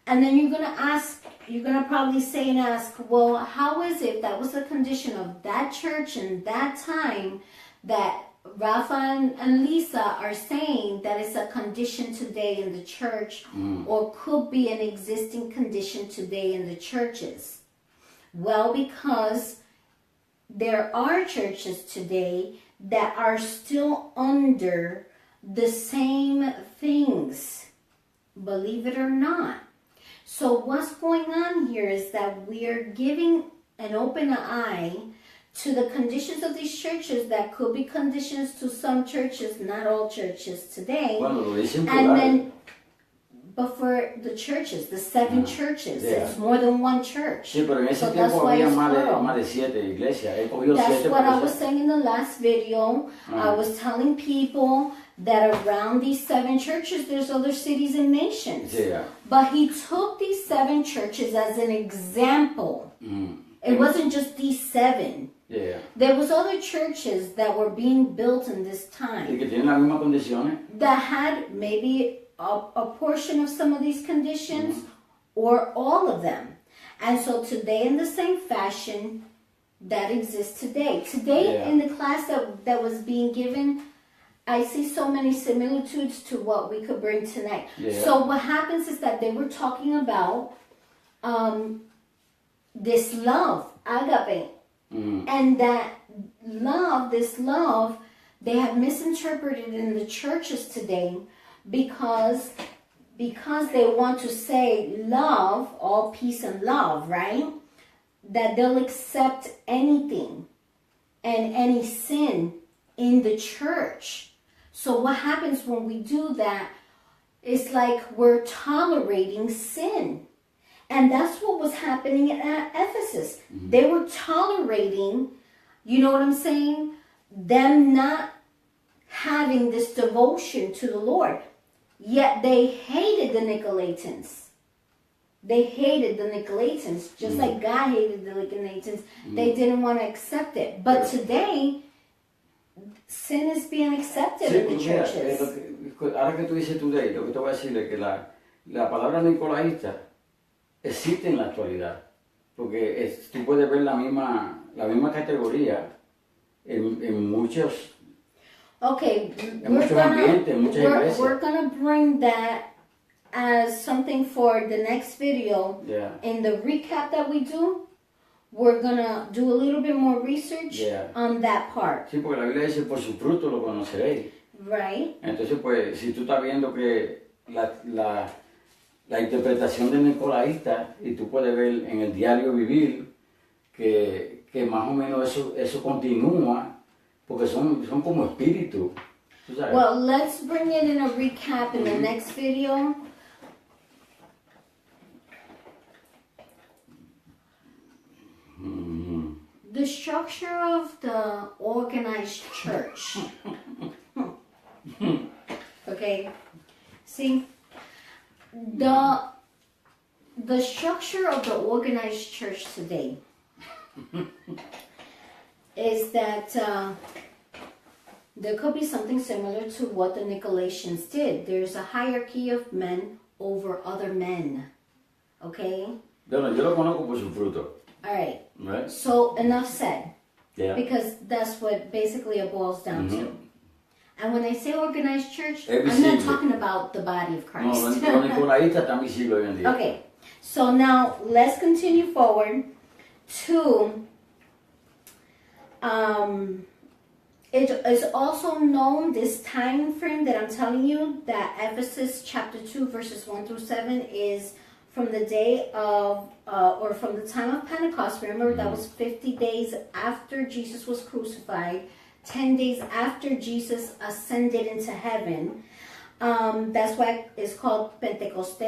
And then you're going to probably say and ask, well, how is it that was the condition of that church and that time that Rafa and Lisa are saying that it's a condition today in the church, or could be an existing condition today in the churches? Well, because there are churches today that are still under the same things, believe it or not. So what's going on here is that we are giving an open eye to the conditions of these churches that could be conditions to some churches, not all churches today. But for the churches, the 7 churches, it's more than one church. Sí, pero en ese tiempo había más de 7 iglesias. That's what I was saying in the last video. I was telling people that around these 7 churches, there's other cities and nations. Yeah. But he took these 7 churches as an example. It wasn't just these 7. Yeah. There was other churches that were being built in this time. Y que tienen las mismas condiciones. That had maybe a portion of some of these conditions, or all of them. And so today, in the same fashion, that exists today. Today, in the class that was being given, I see so many similitudes to what we could bring tonight. Yeah. So what happens is that they were talking about this love, agape. And that love, this love, they have misinterpreted in the churches today because they want to say love, all peace and love, right? That they'll accept anything and any sin in the church. So what happens when we do that? It's like we're tolerating sin. And that's what was happening at Ephesus. They were tolerating, you know what I'm saying? Them not having this devotion to the Lord. Yet they hated the Nicolaitans. They hated the Nicolaitans, just like God hated the Nicolaitans. They didn't want to accept it. But today, sin is being accepted in the churches. Ahora que tú dices today, lo que te voy a decir es que la palabra nicolaíta existe en la actualidad, porque tú puedes ver la misma categoría en muchos ambientes, en muchas iglesias. We're gonna bring that as something for the next video. In the recap that we do, we're gonna do a little bit more research on that part. Sí, porque la Biblia dice, por su fruto lo conoceréis. Right. Entonces, pues, si tú estás viendo que la interpretación de nicolaíta, y tú puedes ver en el diario vivir que más o menos eso continúa, porque son como espíritus. Well, let's bring it in a recap in the next video. The structure of the organized church. Okay, see, the structure of the organized church today is that there could be something similar to what the Nicolaitans did. There's a hierarchy of men over other men. Okay? Yo lo conozco por su fruto. All right. Right. So, enough said. Yeah. Because that's what basically it boils down to. And when I say organized church, Es I'm not visible. talking about the body of No, Christ. los nicolaítas están visibles hoy en día. Okay, so now let's continue forward to it is also known, this time frame that I'm telling you, that Ephesus chapter 2 verses 1 through 7 is from the day of or from the time of Pentecost. Remember, that was 50 days after Jesus was crucified, 10 days after Jesus ascended into heaven. That's why it's called Pentecost,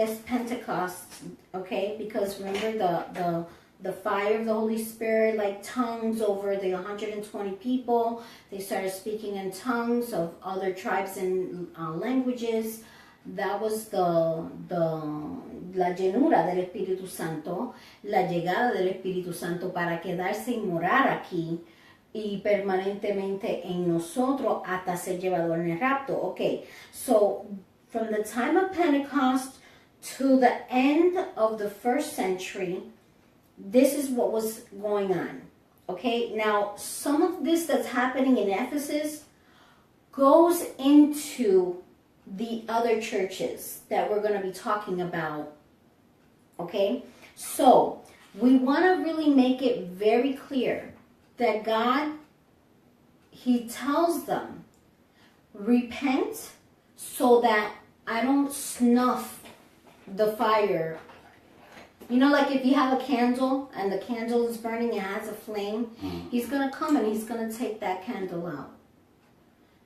okay? Because remember the fire of the Holy Spirit, like tongues over the 120 people. They started speaking in tongues of other tribes and languages. That was la llenura del Espíritu Santo, la llegada del Espíritu Santo para quedarse y morar aquí y permanentemente en nosotros hasta ser llevado en el rapto. Okay, so from the time of Pentecost to the end of the first century, this is what was going on. Okay, now some of this that's happening in Ephesus goes into the other churches that we're going to be talking about. Okay, so we want to really make it very clear that God, He tells them, repent so that I don't snuff the fire. You know, like if you have a candle and the candle is burning, it has a flame, He's going to come and He's going to take that candle out.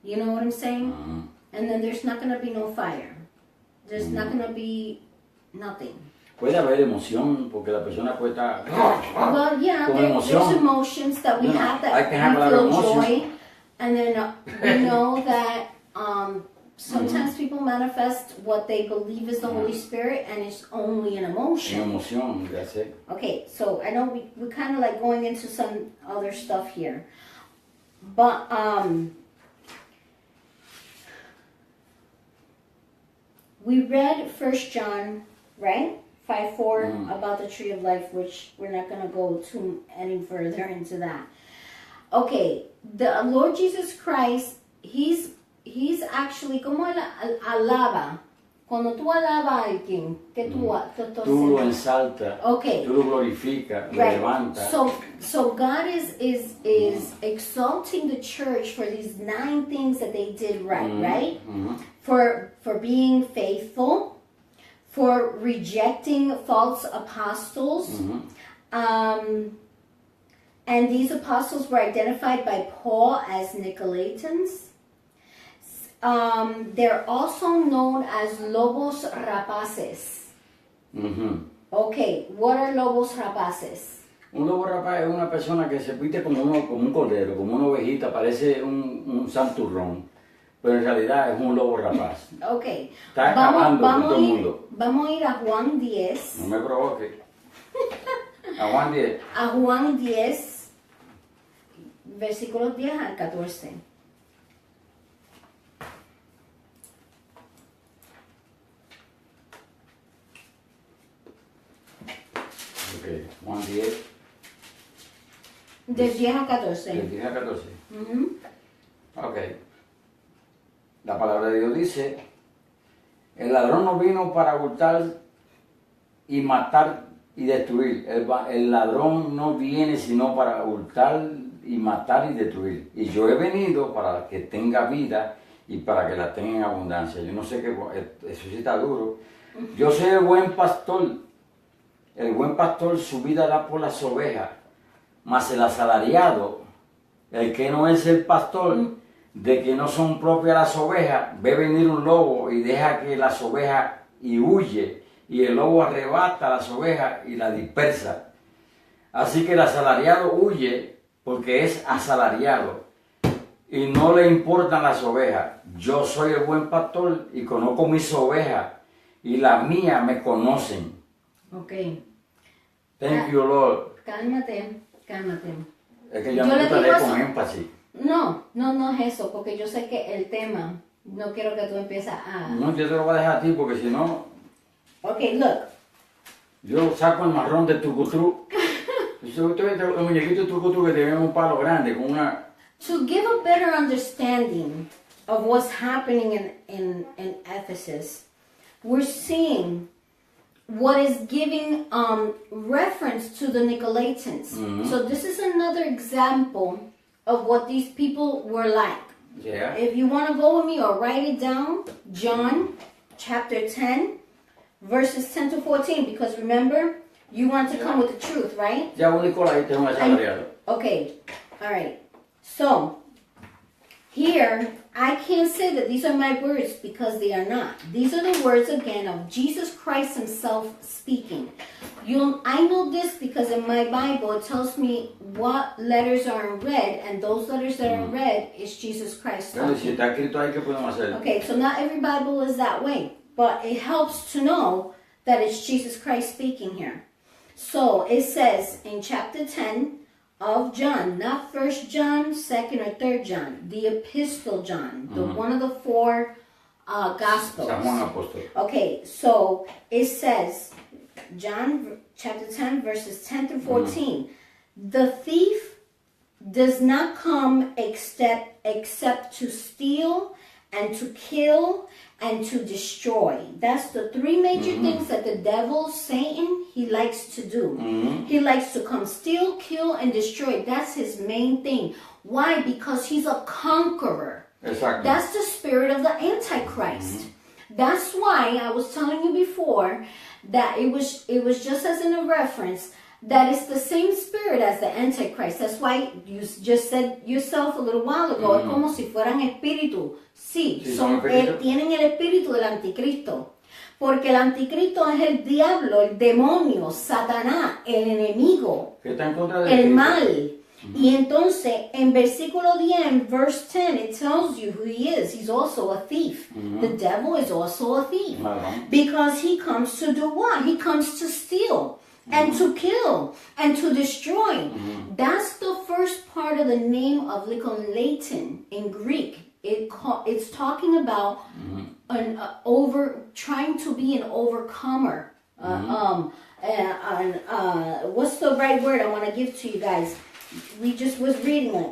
You know what I'm saying? And then there's not going to be no fire. There's not going to be nothing. Puede haber emoción, porque la persona puede estar Well, yeah, con there's emoción. emotions that we You know, have I that can have a lot we of feel emotions. joy. And then we know that sometimes people manifest what they believe is the Holy Spirit, and it's only an En emotion. emoción, ya sé. Okay, so I know we kind of like going into some other stuff here. But we read 1 John, right? 5:4 about the tree of life, which we're not going to go too any further into that. Okay, the Lord Jesus Christ, He's actually, como él alaba. Cuando tú alabas a alguien, que tú Tú lo ensaltas, Okay. tú lo glorificas, lo Right. levantas. So God is exalting the church for these 9 things that they did right? For being faithful, for rejecting false apostles. And these apostles were identified by Paul as Nicolaitans. They're also known as lobos rapaces. Okay, what are lobos rapaces? Un lobo rapaz es una persona que se viste como un cordero, como una ovejita, parece un santurrón, pero en realidad es un lobo rapaz. Okay, Está acabando con todo el a mundo. vamos a ir a Juan 10. No me provoque. A Juan 10. A Juan 10, versículos 10 al 14. Ok, Juan 10. Del 10 al 14. Del 10 a 14. Ok. La palabra de Dios dice, el ladrón no vino para hurtar y matar y destruir. El ladrón no viene sino para hurtar y matar y destruir. Y yo he venido para que tenga vida y para que la tenga en abundancia. Yo no sé qué, eso sí está duro. Yo soy el buen pastor. El buen pastor su vida da por las ovejas. Mas el asalariado, el que no es el pastor, de que no son propias las ovejas, ve venir un lobo y deja que las ovejas y huye, y el lobo arrebata a las ovejas y las dispersa. Así que el asalariado huye porque es asalariado y no le importan las ovejas. Yo soy el buen pastor y conozco mis ovejas y las mías me conocen. Okay. Thank you, Lord. Cálmate. Es que ya Yo me le gusta digo leer eso. con énfasis. No es eso, porque yo sé que el tema, no quiero que tú empieces a... No, yo te lo voy a dejar a ti porque si no, Okay, look. yo saco el marrón de tu cutru. El muñequito truco que tiene un palo grande con una... To give a better understanding of what's happening in Ephesus, we're seeing what is giving reference to the Nicolaitans. So this is another example of what these people were like. Yeah. If you want to go with me or write it down, John chapter 10, verses 10 to 14, because remember, you want to come with the truth, right? Ya un Nicolás tengo un asalariado. Okay, all right. So, here, I can't say that these are my words because they are not. These are the words, again, of Jesus Christ himself speaking. I know this because in my Bible, it tells me what letters are in red, and those letters that are in red is Jesus Christ Pero talking. si está escrito ahí, ¿qué podemos hacer? Okay, so not every Bible is that way, but it helps to know that it's Jesus Christ speaking here. So, it says in chapter 10, of John, not 1 John, 2nd or 3rd John, the Epistle John, the one of the four Gospels. San Juan Apóstol. Okay, so it says, John chapter 10, verses 10 through 14, the thief does not come except to steal and to kill and to destroy. That's the three major things that the devil, Satan, he likes to do. He likes to come steal, kill, and destroy. That's his main thing. Why? Because he's a conqueror. Exactly. That's the spirit of the Antichrist. That's why I was telling you before that it was just as in a reference that it's the same spirit as the Antichrist. That's why you just said yourself a little while ago, es como si fueran espíritus. Sí, tienen el espíritu del anticristo. Porque el anticristo es el diablo, el demonio, Satanás, el enemigo, Que está en contra de el Cristo. mal. Y entonces, en versículo 10, verse 10, it tells you who he is. He's also a thief. The devil is also a thief. Claro. Because he comes to do what? He comes to steal and to kill and to destroy. That's the first part of the name of Nicolaitan in Greek. It's talking about trying to be an overcomer. What's the right word I want to give to you guys? We just was reading it.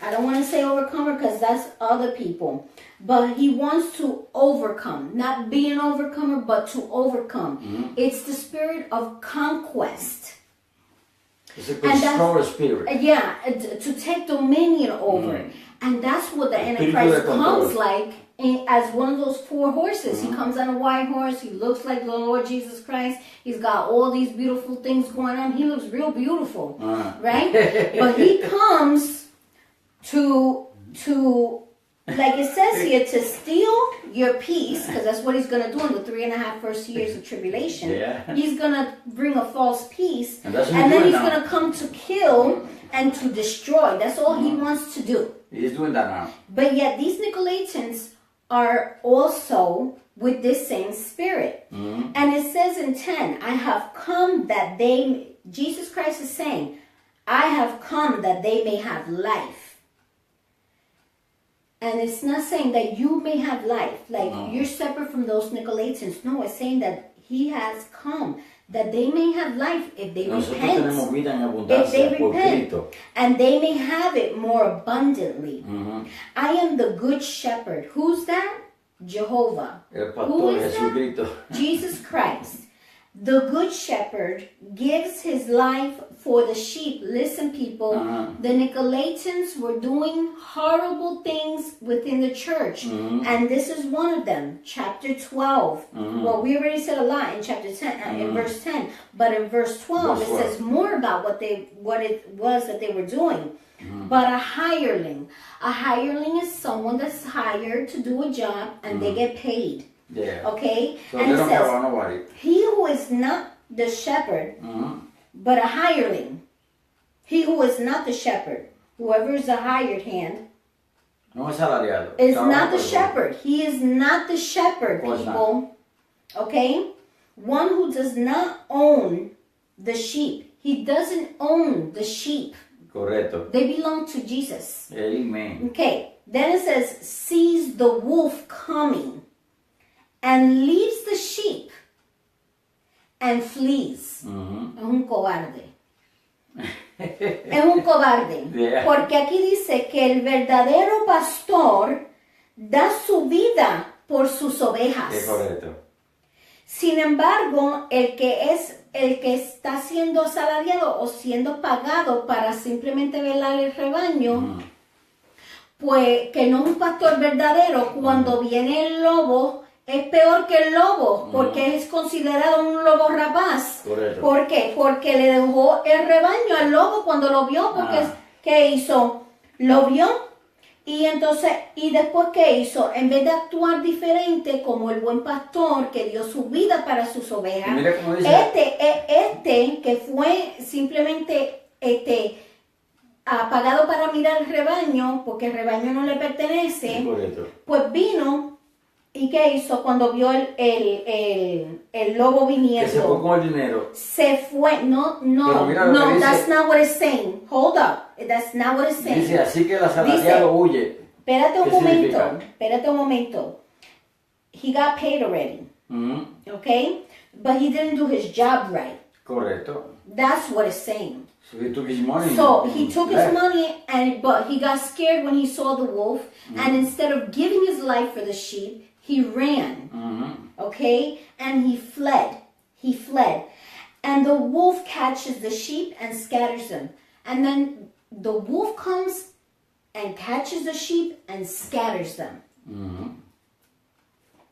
I don't want to say overcomer because that's other people. But he wants to overcome. Not be an overcomer, but to overcome. It's the spirit of conquest. It's a control spirit. Yeah, to take dominion over. And that's what the Antichrist comes like as one of those four horses. He comes on a white horse. He looks like the Lord Jesus Christ. He's got all these beautiful things going on. He looks real beautiful, right? But he comes to like it says here, to steal your peace, because that's what he's going to do in the 3.5 first years of tribulation. Yeah. He's going to bring a false peace, And that's what and he's then doing he's now. going to come to kill and to destroy. That's all he wants to do. He's doing that now. But yet these Nicolaitans are also with this same spirit. And it says in 10, I have come that Jesus Christ is saying, I have come that they may have life. And it's not saying that you may have life, like you're separate from those Nicolaitans. No, it's saying that he has come that they may have life if they Nosotros repent. tenemos vida en If they abundancia por repent, Cristo. and they may have it more abundantly. I am the good shepherd. Who's that? Jehovah. El Who pastor is that? Jesucristo. Jesus Christ. The good shepherd gives his life for the sheep. Listen, people, the Nicolaitans were doing horrible things within the church. And this is one of them. Chapter 12. Well, we already said a lot in chapter 10, in verse 10. But in verse 12, Verse it says more about what it was that they were doing. But a hireling. A hireling is someone that's hired to do a job and they get paid. Yeah. Okay? So And they it don't care says, about nobody. he who is not the shepherd, but a hireling. He who is not the shepherd, whoever is a hired hand, No es salariado. is Trabaja not the por el shepherd. He is not the shepherd, course not. people. Okay? One who does not own the sheep. He doesn't own the sheep. Correcto. They belong to Jesus. Amen. Okay. Then it says, sees the wolf coming and leaves the sheep and flees. Es un cobarde. Es un cobarde. Yeah. Porque aquí dice que el verdadero pastor da su vida por sus ovejas. Es correcto. Sin embargo, el que está siendo asalariado o siendo pagado para simplemente velar el rebaño, pues que no es un pastor verdadero, cuando viene el lobo, es peor que el lobo, porque es considerado un lobo rapaz. Correcto. ¿Por qué? Porque le dejó el rebaño al lobo cuando lo vio, porque ¿qué hizo? Lo vio y entonces, y después ¿qué hizo? En vez de actuar diferente como el buen pastor que dio su vida para sus ovejas, Mira cómo dice. este que fue simplemente pagado para mirar el rebaño, porque el rebaño no le pertenece, Es correcto. pues vino. ¿Y qué hizo cuando vio el lobo viniendo? Que se fue con el dinero. Se fue. No, that's not what it's saying. Hold up. That's not what it's saying. Dice, así que el asalariado huye. Espérate un ¿Qué momento. significa? Espérate un momento. He got paid already. Okay? But he didn't do his job right. Correcto. That's what it's saying. So he took his money. So he took his left. money, but he got scared when he saw the wolf. And instead of giving his life for the sheep, he ran. Okay? And he fled. He fled. And the wolf catches the sheep and scatters them. And then the wolf comes and catches the sheep and scatters them.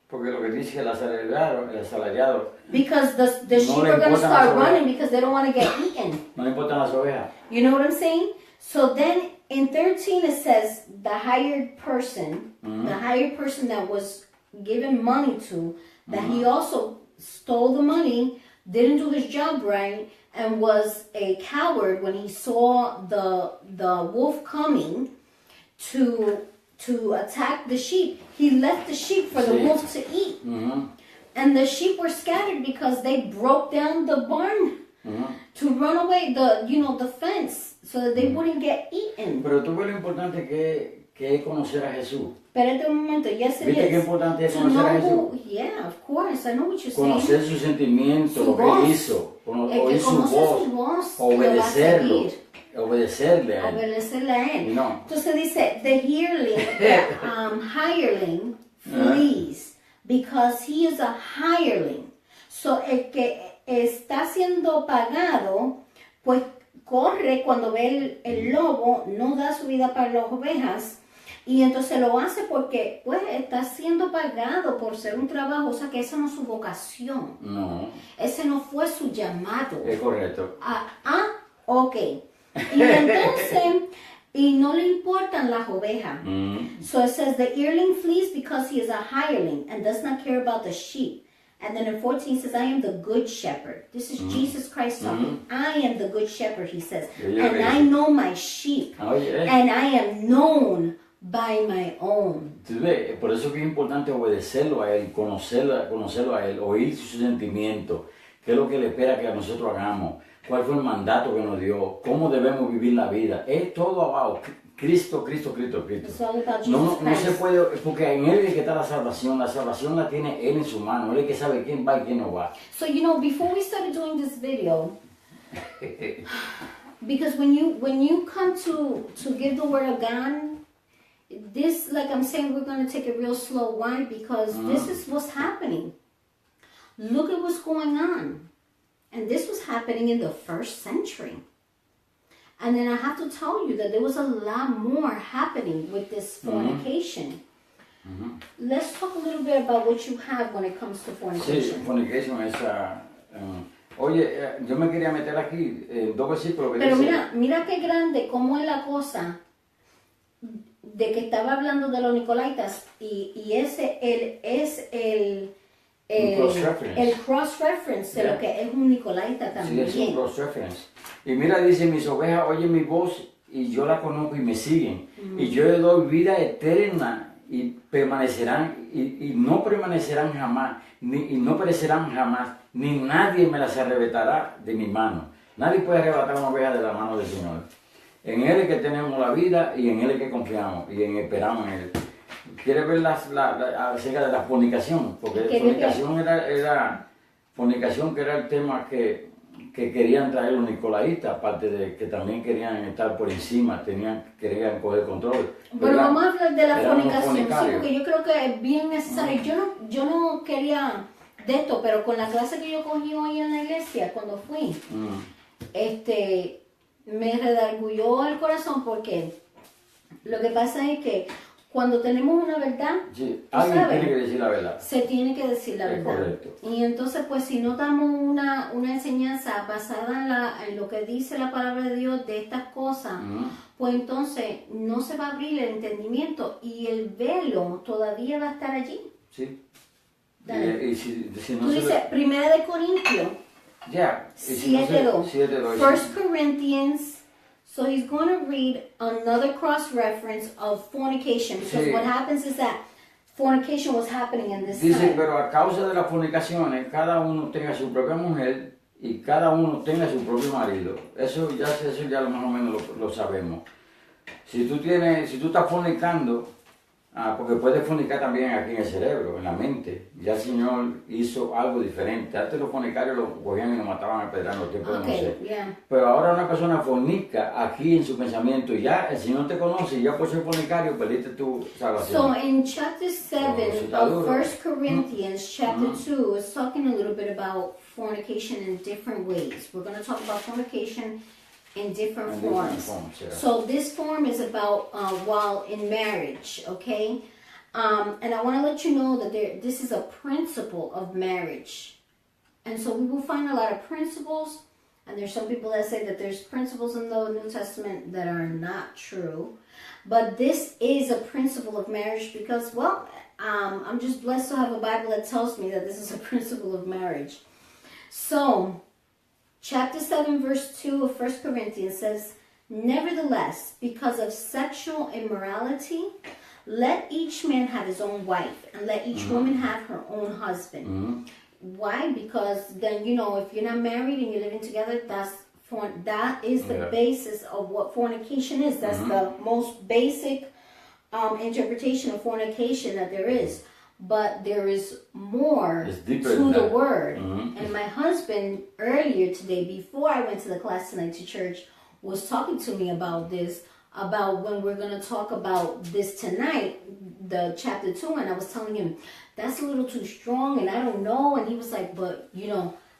Porque lo que dice el asalariado, Because the sheep le are going to importan start las ovejas. running because they don't want to get eaten. no le importan las ovejas. You know what I'm saying? So then in 13 it says the hired person that was given money to, that he also stole the money, didn't do his job right, and was a coward when he saw the wolf coming to attack the sheep. He left the sheep for the wolf to eat. And the sheep were scattered because they broke down the barn to run away, the fence, so that they wouldn't get eaten. Pero tú ves lo importante que es conocer a Jesús. Espérate un momento, yes it ¿Viste is. qué importante es To conocer a know Jesús? yeah, of course, I know what you're Conocer saying. sus sentimientos, Su lo que voz. él hizo, El oír que su conoce voz, su voz, obedecerlo, lo va a seguir. obedecerle a él. Obedecerle a él. No. Entonces dice, the hireling flees because he is a hireling. So el que está siendo pagado, pues corre cuando ve el lobo, no da su vida para las ovejas. Y entonces lo hace porque pues está siendo pagado por ser un trabajo, o sea que esa no es su vocación. No, Ese no fue su llamado. es correcto. Ok. Y entonces, y no le importan las ovejas. So it says, the yearling flees because he is a hireling and does not care about the sheep. And then in 14 it says, I am the good shepherd. This is Jesus Christ talking. I am the good shepherd, he says. And I know my sheep. Oh, yeah. And I am known by my own. Tú ves, por eso que es importante obedecerlo a él, conocerlo a él, oír sus sentimientos, qué es lo que él espera que nosotros hagamos, cuál fue el mandato que nos dio, cómo debemos vivir la vida. Es todo abajo. Cristo. It's all about Jesus No Christ. se puede, porque en él es que está la salvación la tiene él en su mano, él es que sabe quién va y quién no va. So, before we started doing this video, because when you come to give the word of God, this, like I'm saying, we're going to take it real slow. Why? Because this is what's happening. Look at what's going on. And this was happening in the 1st century. And then I have to tell you that there was a lot more happening with this fornication. Let's talk a little bit about what you have when it comes to Sí, fornication. fornication es... oye, yo me quería meter aquí dos versículos que Pero dice... mira qué grande, cómo es la cosa de que estaba hablando de los Nicolaitas y ese es el cross-reference de lo que es un Nicolaita también. Sí, es un cross-reference. Y mira, dice, mis ovejas oyen mi voz y yo la conozco y me siguen. Y yo les doy vida eterna y permanecerán y no permanecerán jamás, y no perecerán jamás, ni nadie me las arrebatará de mi mano. Nadie puede arrebatar una oveja de la mano del Señor. En Él es que tenemos la vida y en Él es que confiamos y esperamos en Él. ¿Quieres ver acerca de la fornicación? Porque fornicación fornicación que era el tema que que querían traer los nicolaitas, aparte de que también querían estar por encima, querían coger control. Bueno, vamos a hablar de la eran unos fornicación, sí, fornicarios. porque yo creo que es bien necesario. Yo no quería de esto, pero con la clase que yo cogí hoy en la iglesia, cuando fui, me redarguyó el corazón porque lo que pasa es que cuando tenemos una verdad, Sí, tú alguien sabes, tiene que decir la verdad. se tiene que decir la Es verdad. correcto. Y entonces, pues, si no damos una enseñanza basada en lo que dice la palabra de Dios de estas cosas, pues entonces no se va a abrir el entendimiento y el velo todavía va a estar allí. Sí. Dale. Y si no Tú se dices, Primera de Corintios, ya. Y si no 7:2. 7:2. 1 Corinthians. So he's going to read another cross-reference of fornication because Sí. what happens is that fornication was happening in this Dice, time. pero a causa de las fornicaciones, cada uno tenga su propia mujer y cada uno tenga su propio marido. Eso ya más o menos lo sabemos. Si tú estás fornicando, porque puedes fornicar también aquí en el cerebro, en la mente. Ya el Señor hizo algo diferente. Antes los fornicarios lo cogían y lo mataban a pedrar en los tiempos de Moisés. Yeah. Pero ahora una persona fornica aquí en su pensamiento y ya el Señor te conoce y ya por ser fornicario perdiste tu salvación. So in chapter 7 of 1 Corinthians, chapter 2, is talking a little bit about fornication in different ways. We're going to talk about fornication in different forms. Yeah. So this form is about while in marriage, okay? And I want to let you know that this is a principle of marriage. And so we will find a lot of principles, and there's some people that say that there's principles in the New Testament that are not true. But this is a principle of marriage because, well, I'm just blessed to have a Bible that tells me that this is a principle of marriage. So, chapter 7, verse 2 of 1 Corinthians says, "Nevertheless, because of sexual immorality, let each man have his own wife, and let each woman have her own husband." Why? Because then, if you're not married and you're living together, that is the basis of what fornication is. That's the most basic interpretation of fornication that there is. But there is more to the word. And my husband, earlier today, before I went to the class tonight to church, was talking to me about this, about when we're going to talk about this tonight, the chapter 2, and I was telling him, that's a little too strong, and I don't know, and he was like, but,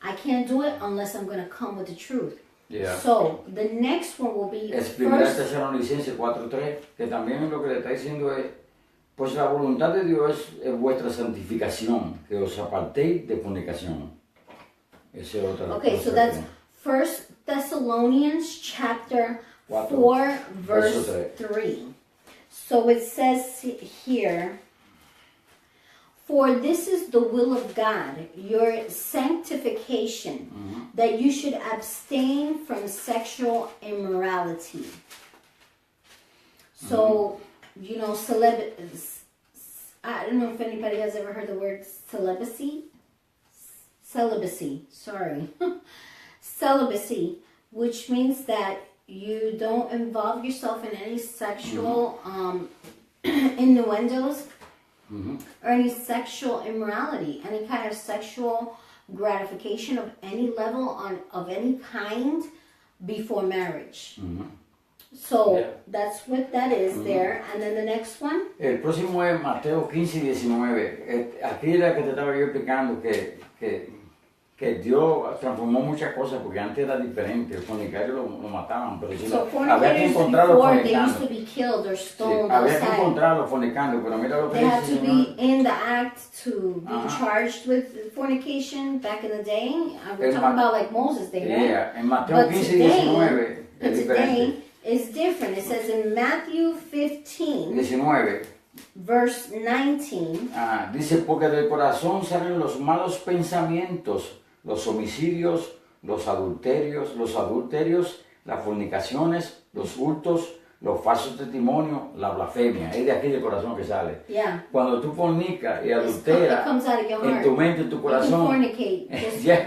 I can't do it unless I'm going to come with the truth. Yeah. So, the next one will be Es 1 Tesalonicenses 4:3, que también lo que le está diciendo es, pues la voluntad de Dios es vuestra santificación, que os apartéis de fornicación. Ese otro. Okay, so that's 1 Thessalonians chapter 4, verse 3. So it says here, "For this is the will of God, your sanctification, that you should abstain from sexual immorality." So, I don't know if anybody has ever heard the word celibacy. Celibacy, which means that you don't involve yourself in any sexual innuendos or any sexual immorality, any kind of sexual gratification of any level of any kind before marriage. So that's what that is there. And then the next one. El próximo es Mateo 15:19. Aquí era que te estaba yo explicando que Dios transformó muchas cosas porque antes era diferente. El fornicario lo mataban, pero había que encontrarlo fornicando. Sí, había que encontrarlo fornicando, pero mira lo que they dice had to el Señor. be in the act to be charged with fornication back in the day. We're talking about like Moses' day, right? Yeah, en Mateo 15:19 es diferente. It's different. It says in Matthew 15, 19. verse 19. Dice, porque del corazón salen los malos pensamientos, los homicidios, los adulterios, las fornicaciones, los hurtos, los falsos testimonios, la blasfemia. Es de aquí del corazón que sale. Yeah. Cuando tú fornicas y It adulteras comes out of your heart. en tu mente, en tu You corazón, can fornicate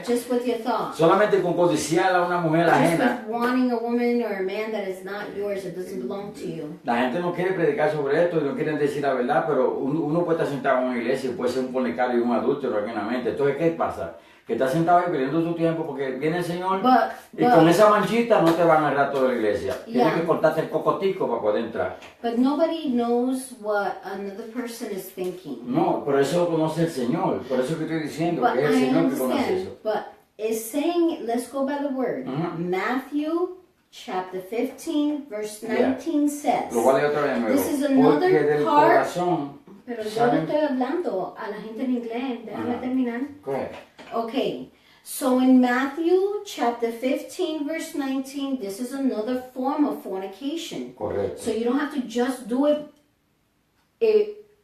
just with your thoughts. solamente con codiciar a una mujer Just ajena, with wanting a woman or a man that is not yours, that doesn't belong to you. la gente no quiere predicar sobre esto y no quieren decir la verdad, pero uno puede estar sentado en una iglesia y puede ser un fornicario y un adúltero aquí en la mente. Entonces, ¿qué pasa? que estás sentado ahí perdiendo tu tiempo porque viene el Señor y But- con esa manchita no te van a agarrar toda la iglesia. Tienes Yeah. que cortarte el cocotico para poder entrar. But nobody knows what another person is thinking. No, por eso lo conoce el Señor. Por eso que estoy diciendo But que es el I Señor que conoce understand. eso. But it's saying, let's go by the word. Matthew chapter 15, verse 19 says. Lo voy a leer otra vez de nuevo. This is another Porque del part- corazón Pero yo le salen... estoy hablando a la gente en inglés. Déjame terminar. Correcto. Okay, so in Matthew chapter 15, verse 19, this is another form of fornication. Correcto. So you don't have to just do it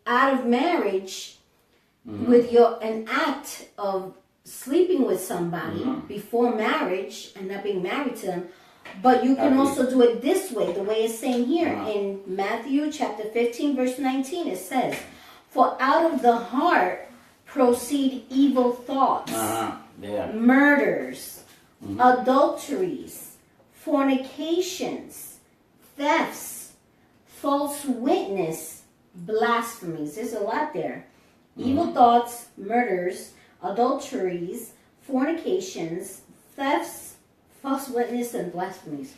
out of marriage with an act of sleeping with somebody before marriage and not being married to them. But you can also do it this way, the way it's saying here in Matthew chapter 15, verse 19, it says, "For out of the heart proceed evil thoughts, Yeah. murders, adulteries, fornications, thefts, false witness, blasphemies." There's a lot there. Evil thoughts, murders, adulteries, fornications, thefts, false witness, and blasphemies.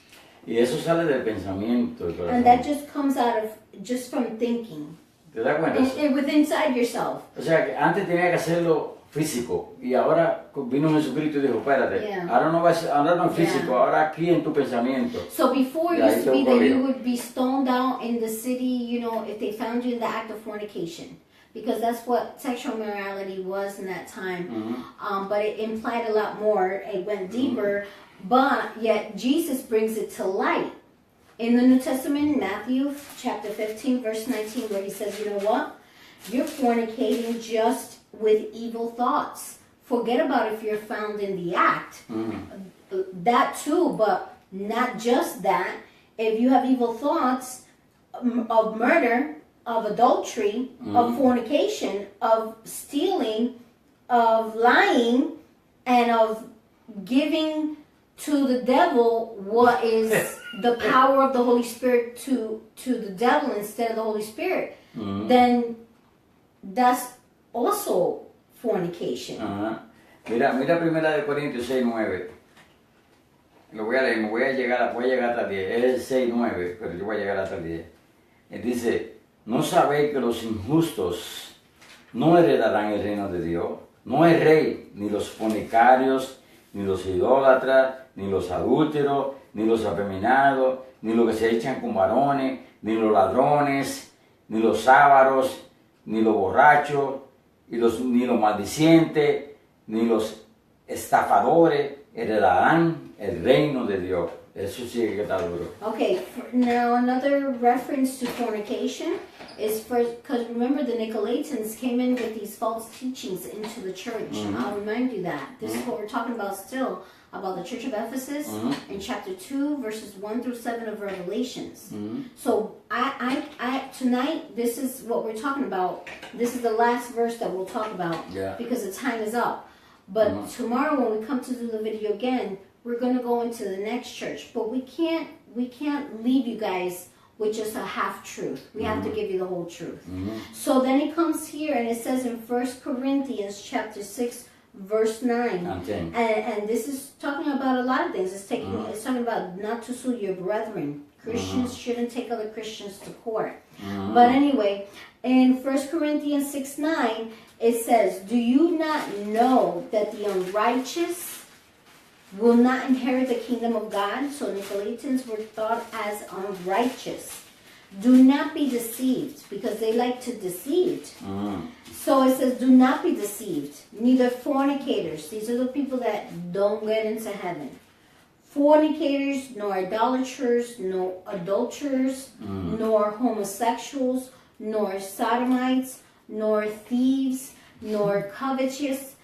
Y eso sale del pensamiento del corazón. And that just comes out of just from thinking. ¿Te das cuenta? With inside yourself. O sea, que antes tenía que hacerlo físico y ahora vino Jesucristo y dijo, espérate, Yeah. ahora no es físico, Yeah. ahora aquí en tu pensamiento. So before it Yeah, used to be it's that over you here. would be stoned out in the city, you know, if they found you in the act of fornication. Because that's what sexual morality was in that time. But it implied a lot more. It went deeper. But yet Jesus brings it to light. In the New Testament, Matthew chapter 15, verse 19, where he says, you know what? You're fornicating just with evil thoughts. Forget about if you're found in the act. That too, but not just that. If you have evil thoughts of murder, of adultery, of fornication, of stealing, of lying, and of giving to the devil what is the power of the Holy Spirit to the devil instead of the Holy Spirit, then that's also fornication. Ajá. Mira 1 de Corintios 6:9. Lo voy a leer, voy a llegar hasta el 10. Es el 6:9, pero yo voy a llegar hasta el 10. Él dice, ¿no sabéis que los injustos no heredarán el reino de Dios? No es rey, ni los fornicarios, ni los idólatras, ni los adúlteros, ni los afeminados, ni los que se echan con varones, ni los ladrones, ni los ávaros, ni los borrachos, ni los maldicientes, ni los estafadores heredarán el reino de Dios. Eso sí que está duro. Okay, now another reference to fornication is because remember the Nicolaitans came in with these false teachings into the church. I'll remind you that. This is what we're talking about still, about the church of Ephesus in chapter 2, verses 1 through 7 of Revelations. So I tonight, this is what we're talking about. This is the last verse that we'll talk about because the time is up. But tomorrow when we come to do the video again, we're going to go into the next church. But we can't leave you guys with just a half truth. We have to give you the whole truth. So then it comes here and it says in 1 Corinthians chapter 6 verse 9. And this is talking about a lot of things. It's talking about not to sue your brethren. Christians shouldn't take other Christians to court. But anyway, in 1 Corinthians 6:9, it says, "Do you not know that the unrighteous will not inherit the kingdom of God?" So Nicolaitans were thought as unrighteous. Do not be deceived, because they like to deceive. So it says, do not be deceived. Neither fornicators. These are the people that don't get into heaven. Fornicators, nor idolaters, nor adulterers, nor homosexuals, nor sodomites, nor thieves, nor covetous,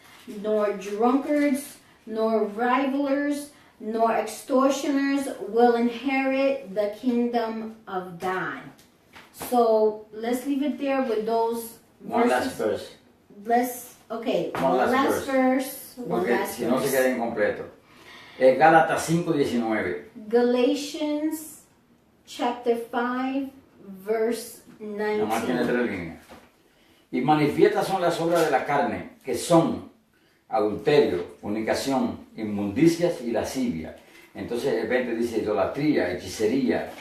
nor drunkards, nor rivalers, nor extortioners will inherit the kingdom of God. So let's leave it there with those One verses. last verse. One last verse. Porque si no se queda incompleto. Gálatas 5:19. Galatians chapter 5 verse Nada más tiene 19. 3 líneas. Y manifiestas son las obras de la carne, que son adulterio, fornicación, inmundicias y lascivia. Entonces de repente dice idolatría, hechicería,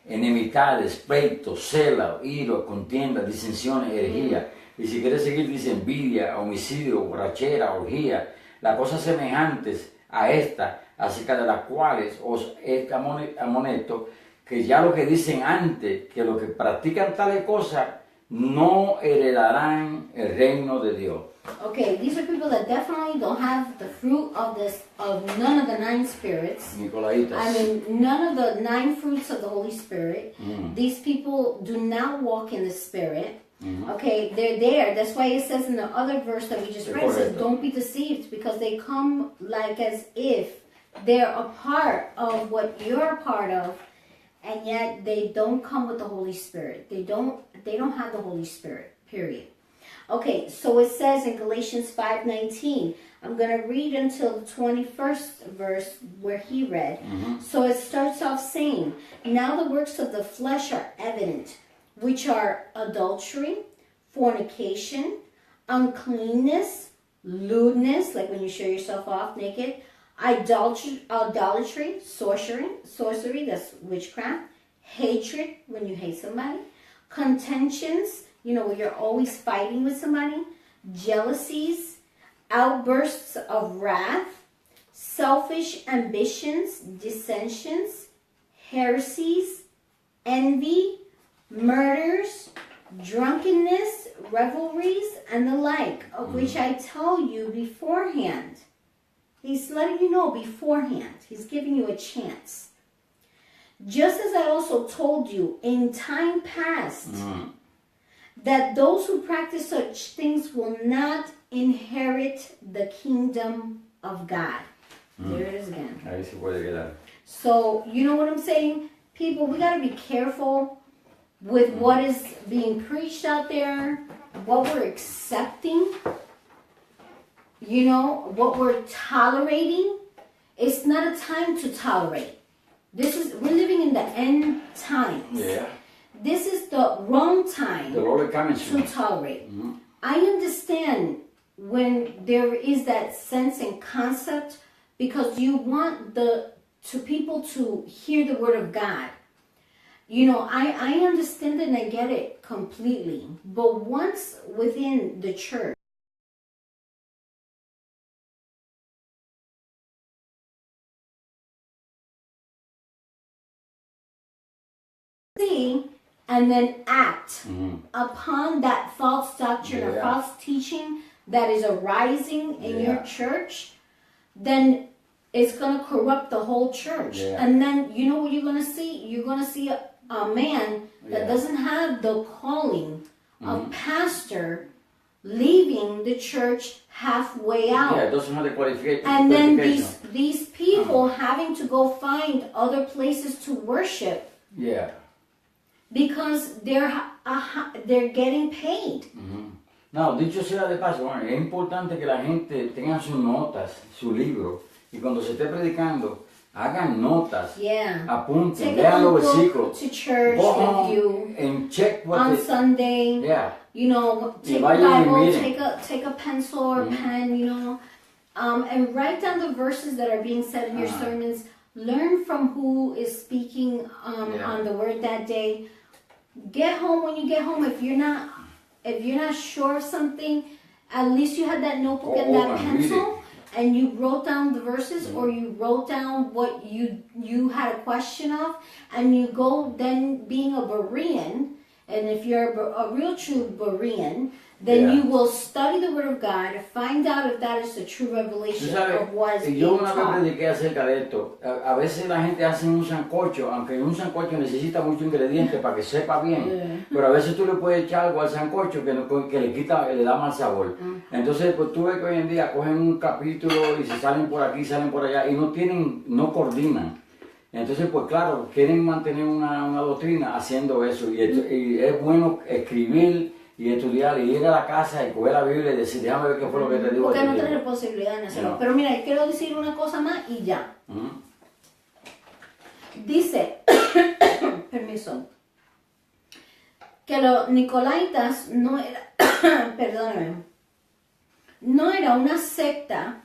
enemistades, pleitos, celos, ira, contiendas, disensiones, herejía. Y si quieres seguir dice envidia, homicidio, borrachera, orgía, las cosas semejantes a esta, acerca de las cuales os amonesto, que ya lo que dicen antes, que los que practican tales cosas no heredarán el reino de Dios. Okay, these are people that definitely don't have the fruit of none of the 9 spirits. Nicolaitas. I mean, none of the 9 fruits of the Holy Spirit. These people do not walk in the Spirit. Okay, they're there. That's why it says in the other verse that we just read, it says, don't be deceived, because they come like as if they're a part of what you're a part of, and yet they don't come with the Holy Spirit. They don't have the Holy Spirit, period. Okay, so it says in Galatians 5:19, I'm going to read until the 21st verse where he read. So it starts off saying, now the works of the flesh are evident, which are adultery, fornication, uncleanness, lewdness, like when you show yourself off naked, idolatry, sorcery, that's witchcraft, hatred, when you hate somebody, contentions, where you're always fighting with somebody, jealousies, outbursts of wrath, selfish ambitions, dissensions, heresies, envy, murders, drunkenness, revelries, and the like, of which I tell you beforehand. He's letting you know beforehand. He's giving you a chance. Just as I also told you in time past, that those who practice such things will not inherit the kingdom of God. There it is again. Ahí se puede quedar. So, you know what I'm saying? People, we got to be careful with what is being preached out there, what we're accepting, what we're tolerating. It's not a time to tolerate. We're living in the end times. Yeah. This is the wrong time The Lord is coming soon. to tolerate. I understand when there is that sense and concept, because you want people to hear the word of God. I understand it and I get it completely. But once within the church, see and then act upon that false doctrine or false teaching that is arising in your church, then it's going to corrupt the whole church. And then you know what you're going to see? You're going to see a man that doesn't have the calling of pastor leaving the church halfway out. Yeah, it doesn't have the qualification. And then these people having to go find other places to worship. Yeah. Because they're getting paid. No, dicho sea de paso, bueno, es importante que la gente tenga sus notas, su libro, y cuando se esté predicando, hagan notas, apunten, lean los versículos, to church go with home you and check what on Sunday. Take a Bible, take a pencil or pen, and write down the verses that are being said in your sermons. Learn from who is speaking on the word that day. Get home when you get home. If you're not sure of something, at least you had that notebook and that pencil, and you wrote down the verses, or you wrote down what you had a question of, and you go then being a Berean. And if you're a real true Berean, then you will study the Word of God, find out if that is the true revelation of what is being yo una vez taught. prediqué acerca de esto. A veces la gente hace un sancocho, aunque un sancocho necesita muchos ingredientes para que sepa bien, pero a veces tú le puedes echar algo al sancocho que le da mal sabor. Entonces, pues tú ves que hoy en día cogen un capítulo y se salen por aquí, salen por allá y no coordinan. Entonces, pues claro, quieren mantener una doctrina haciendo eso. Y es bueno escribir y estudiar y ir a la casa y coger la Biblia y decir, déjame ver qué fue lo que te digo. Porque no tienes posibilidad de hacerlo. Pero mira, quiero decir una cosa más y ya. Dice, permiso, que los Nicolaitas no eran, perdóname, no era una secta,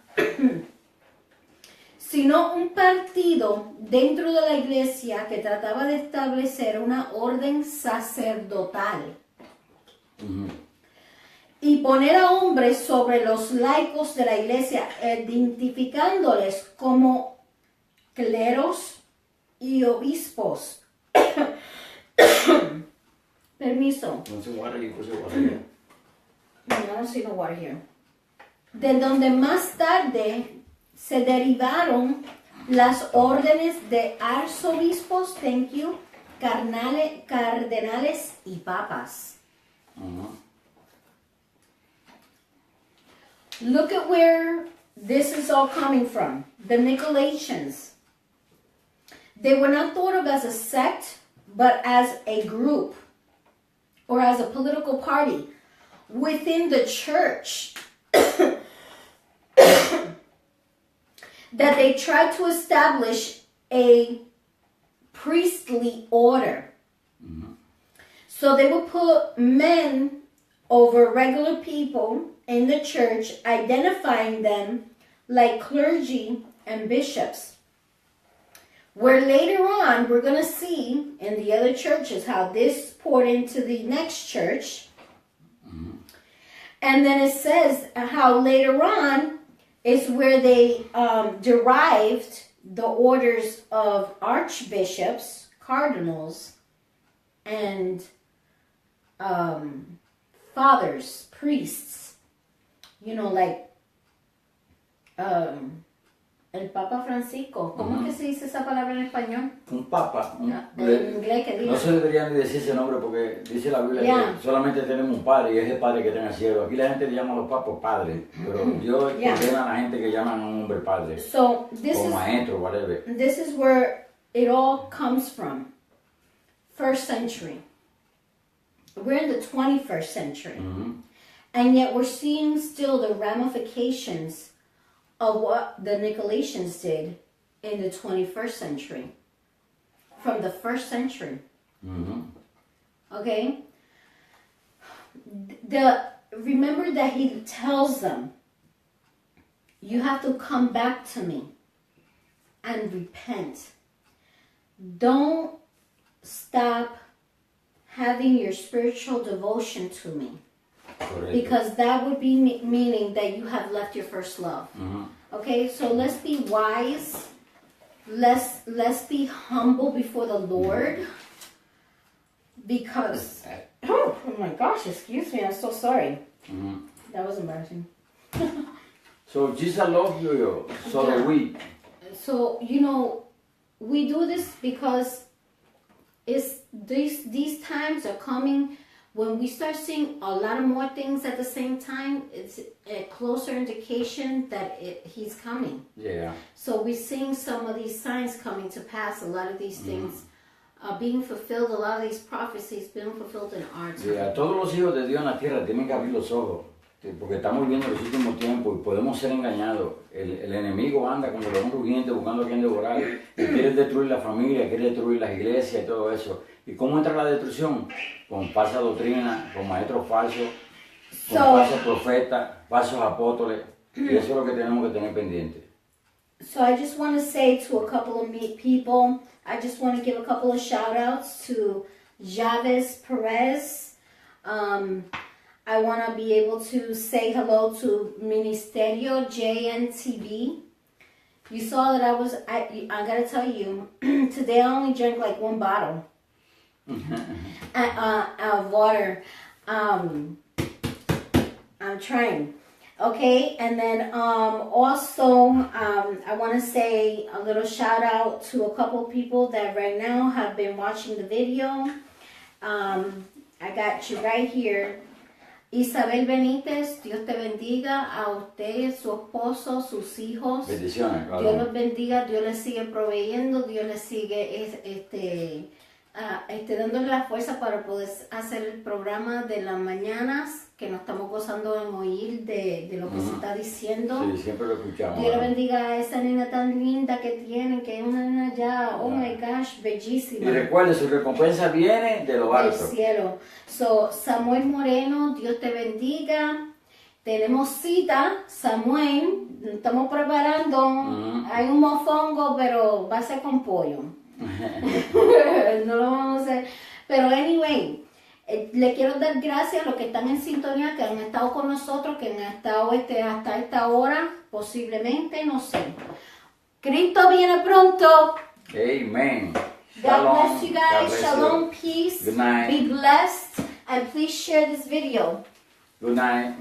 sino un partido dentro de la iglesia que trataba de establecer una orden sacerdotal y poner a hombres sobre los laicos de la iglesia, identificándoles como cleros y obispos. Permiso. No sé, water, you put water here. No, I don't see no water here. De donde más tarde se derivaron las órdenes de arzobispos, thank you, cardenales y papas. Look at where this is all coming from. The Nicolaitans. They were not thought of as a sect, but as a group or as a political party within the church that they tried to establish a priestly order. So they would put men over regular people in the church, identifying them like clergy and bishops. Where later on, we're going to see in the other churches how this poured into the next church. And then it says how later on is where they derived the orders of archbishops, cardinals, and fathers, priests. You know, like el Papa Francisco. ¿Cómo es que se dice esa palabra en español? Un papa. En inglés que diga. No se debería ni decir ese nombre porque dice la Biblia que solamente tenemos un padre y es el padre que está en el cielo. Aquí la gente le llama a los papas padres, pero Dios ordena a la gente que llaman a un hombre padre. So this o maestro, whatever. This is where it all comes from. First century. We're in the 21st century. And yet we're seeing still the ramifications of what the Nicolaitans did in the 21st century. From the first century. Okay? Remember that he tells them, you have to come back to me and repent. Don't stop having your spiritual devotion to me. Correcto. Because that would be meaning that you have left your first love. Okay, so let's be wise. Let's be humble before the Lord. Because, oh my gosh, excuse me, I'm so sorry. That was embarrassing. So Jesus loves you, so do we. So, you know, we do this because these times are coming. When we start seeing a lot of more things at the same time, it's a closer indication that he's coming. Yeah. So we're seeing some of these signs coming to pass, a lot of these things being fulfilled, a lot of these prophecies being fulfilled in our time. Yeah, todos los hijos de Dios en la tierra tienen que abrir los ojos, porque estamos viviendo los últimos tiempos y podemos ser engañados. El enemigo anda como león rugiente buscando a quien devorar y quiere destruir la familia, quiere destruir las iglesias y todo eso. ¿Y cómo entra la destrucción? Con falsa doctrina, con maestros falsos, con falsos profetas, falsos apóstoles. Y eso es lo que tenemos que tener pendiente. So I just want to say to a couple of people, I just want to give a couple of shout outs to Javes Perez. I want to be able to say hello to Ministerio JNTV. You saw that I got to tell you, today I only drank like one bottle. Of water. I'm trying. Okay, and then also I want to say a little shout out to a couple people that right now have been watching the video. I got you right here. Isabel Benítez, Dios te bendiga a usted, su esposo, sus hijos. Bendiciones. Dios los bendiga, Dios les sigue proveyendo, Dios les sigue dándole la fuerza para poder hacer el programa de las mañanas, que nos estamos gozando en oír de lo que se está diciendo. Sí, siempre lo escuchamos. Dios le bendiga a esa nena tan linda que tienen, que es una nena ya, oh my gosh, bellísima. Y recuerde, su recompensa viene de lo alto. Del cielo. So, Samuel Moreno, Dios te bendiga. tenemos cita, Samuel, estamos preparando, hay un mofongo, pero va a ser con pollo. No lo vamos a hacer. Pero anyway, le quiero dar gracias a los que están en sintonía, que han estado con nosotros, que han estado hasta esta hora, posiblemente, no sé. Cristo viene pronto. Amen. God bless you God guys. bless Shalom, you. peace. Good night. Be blessed. And please share this video. Good night.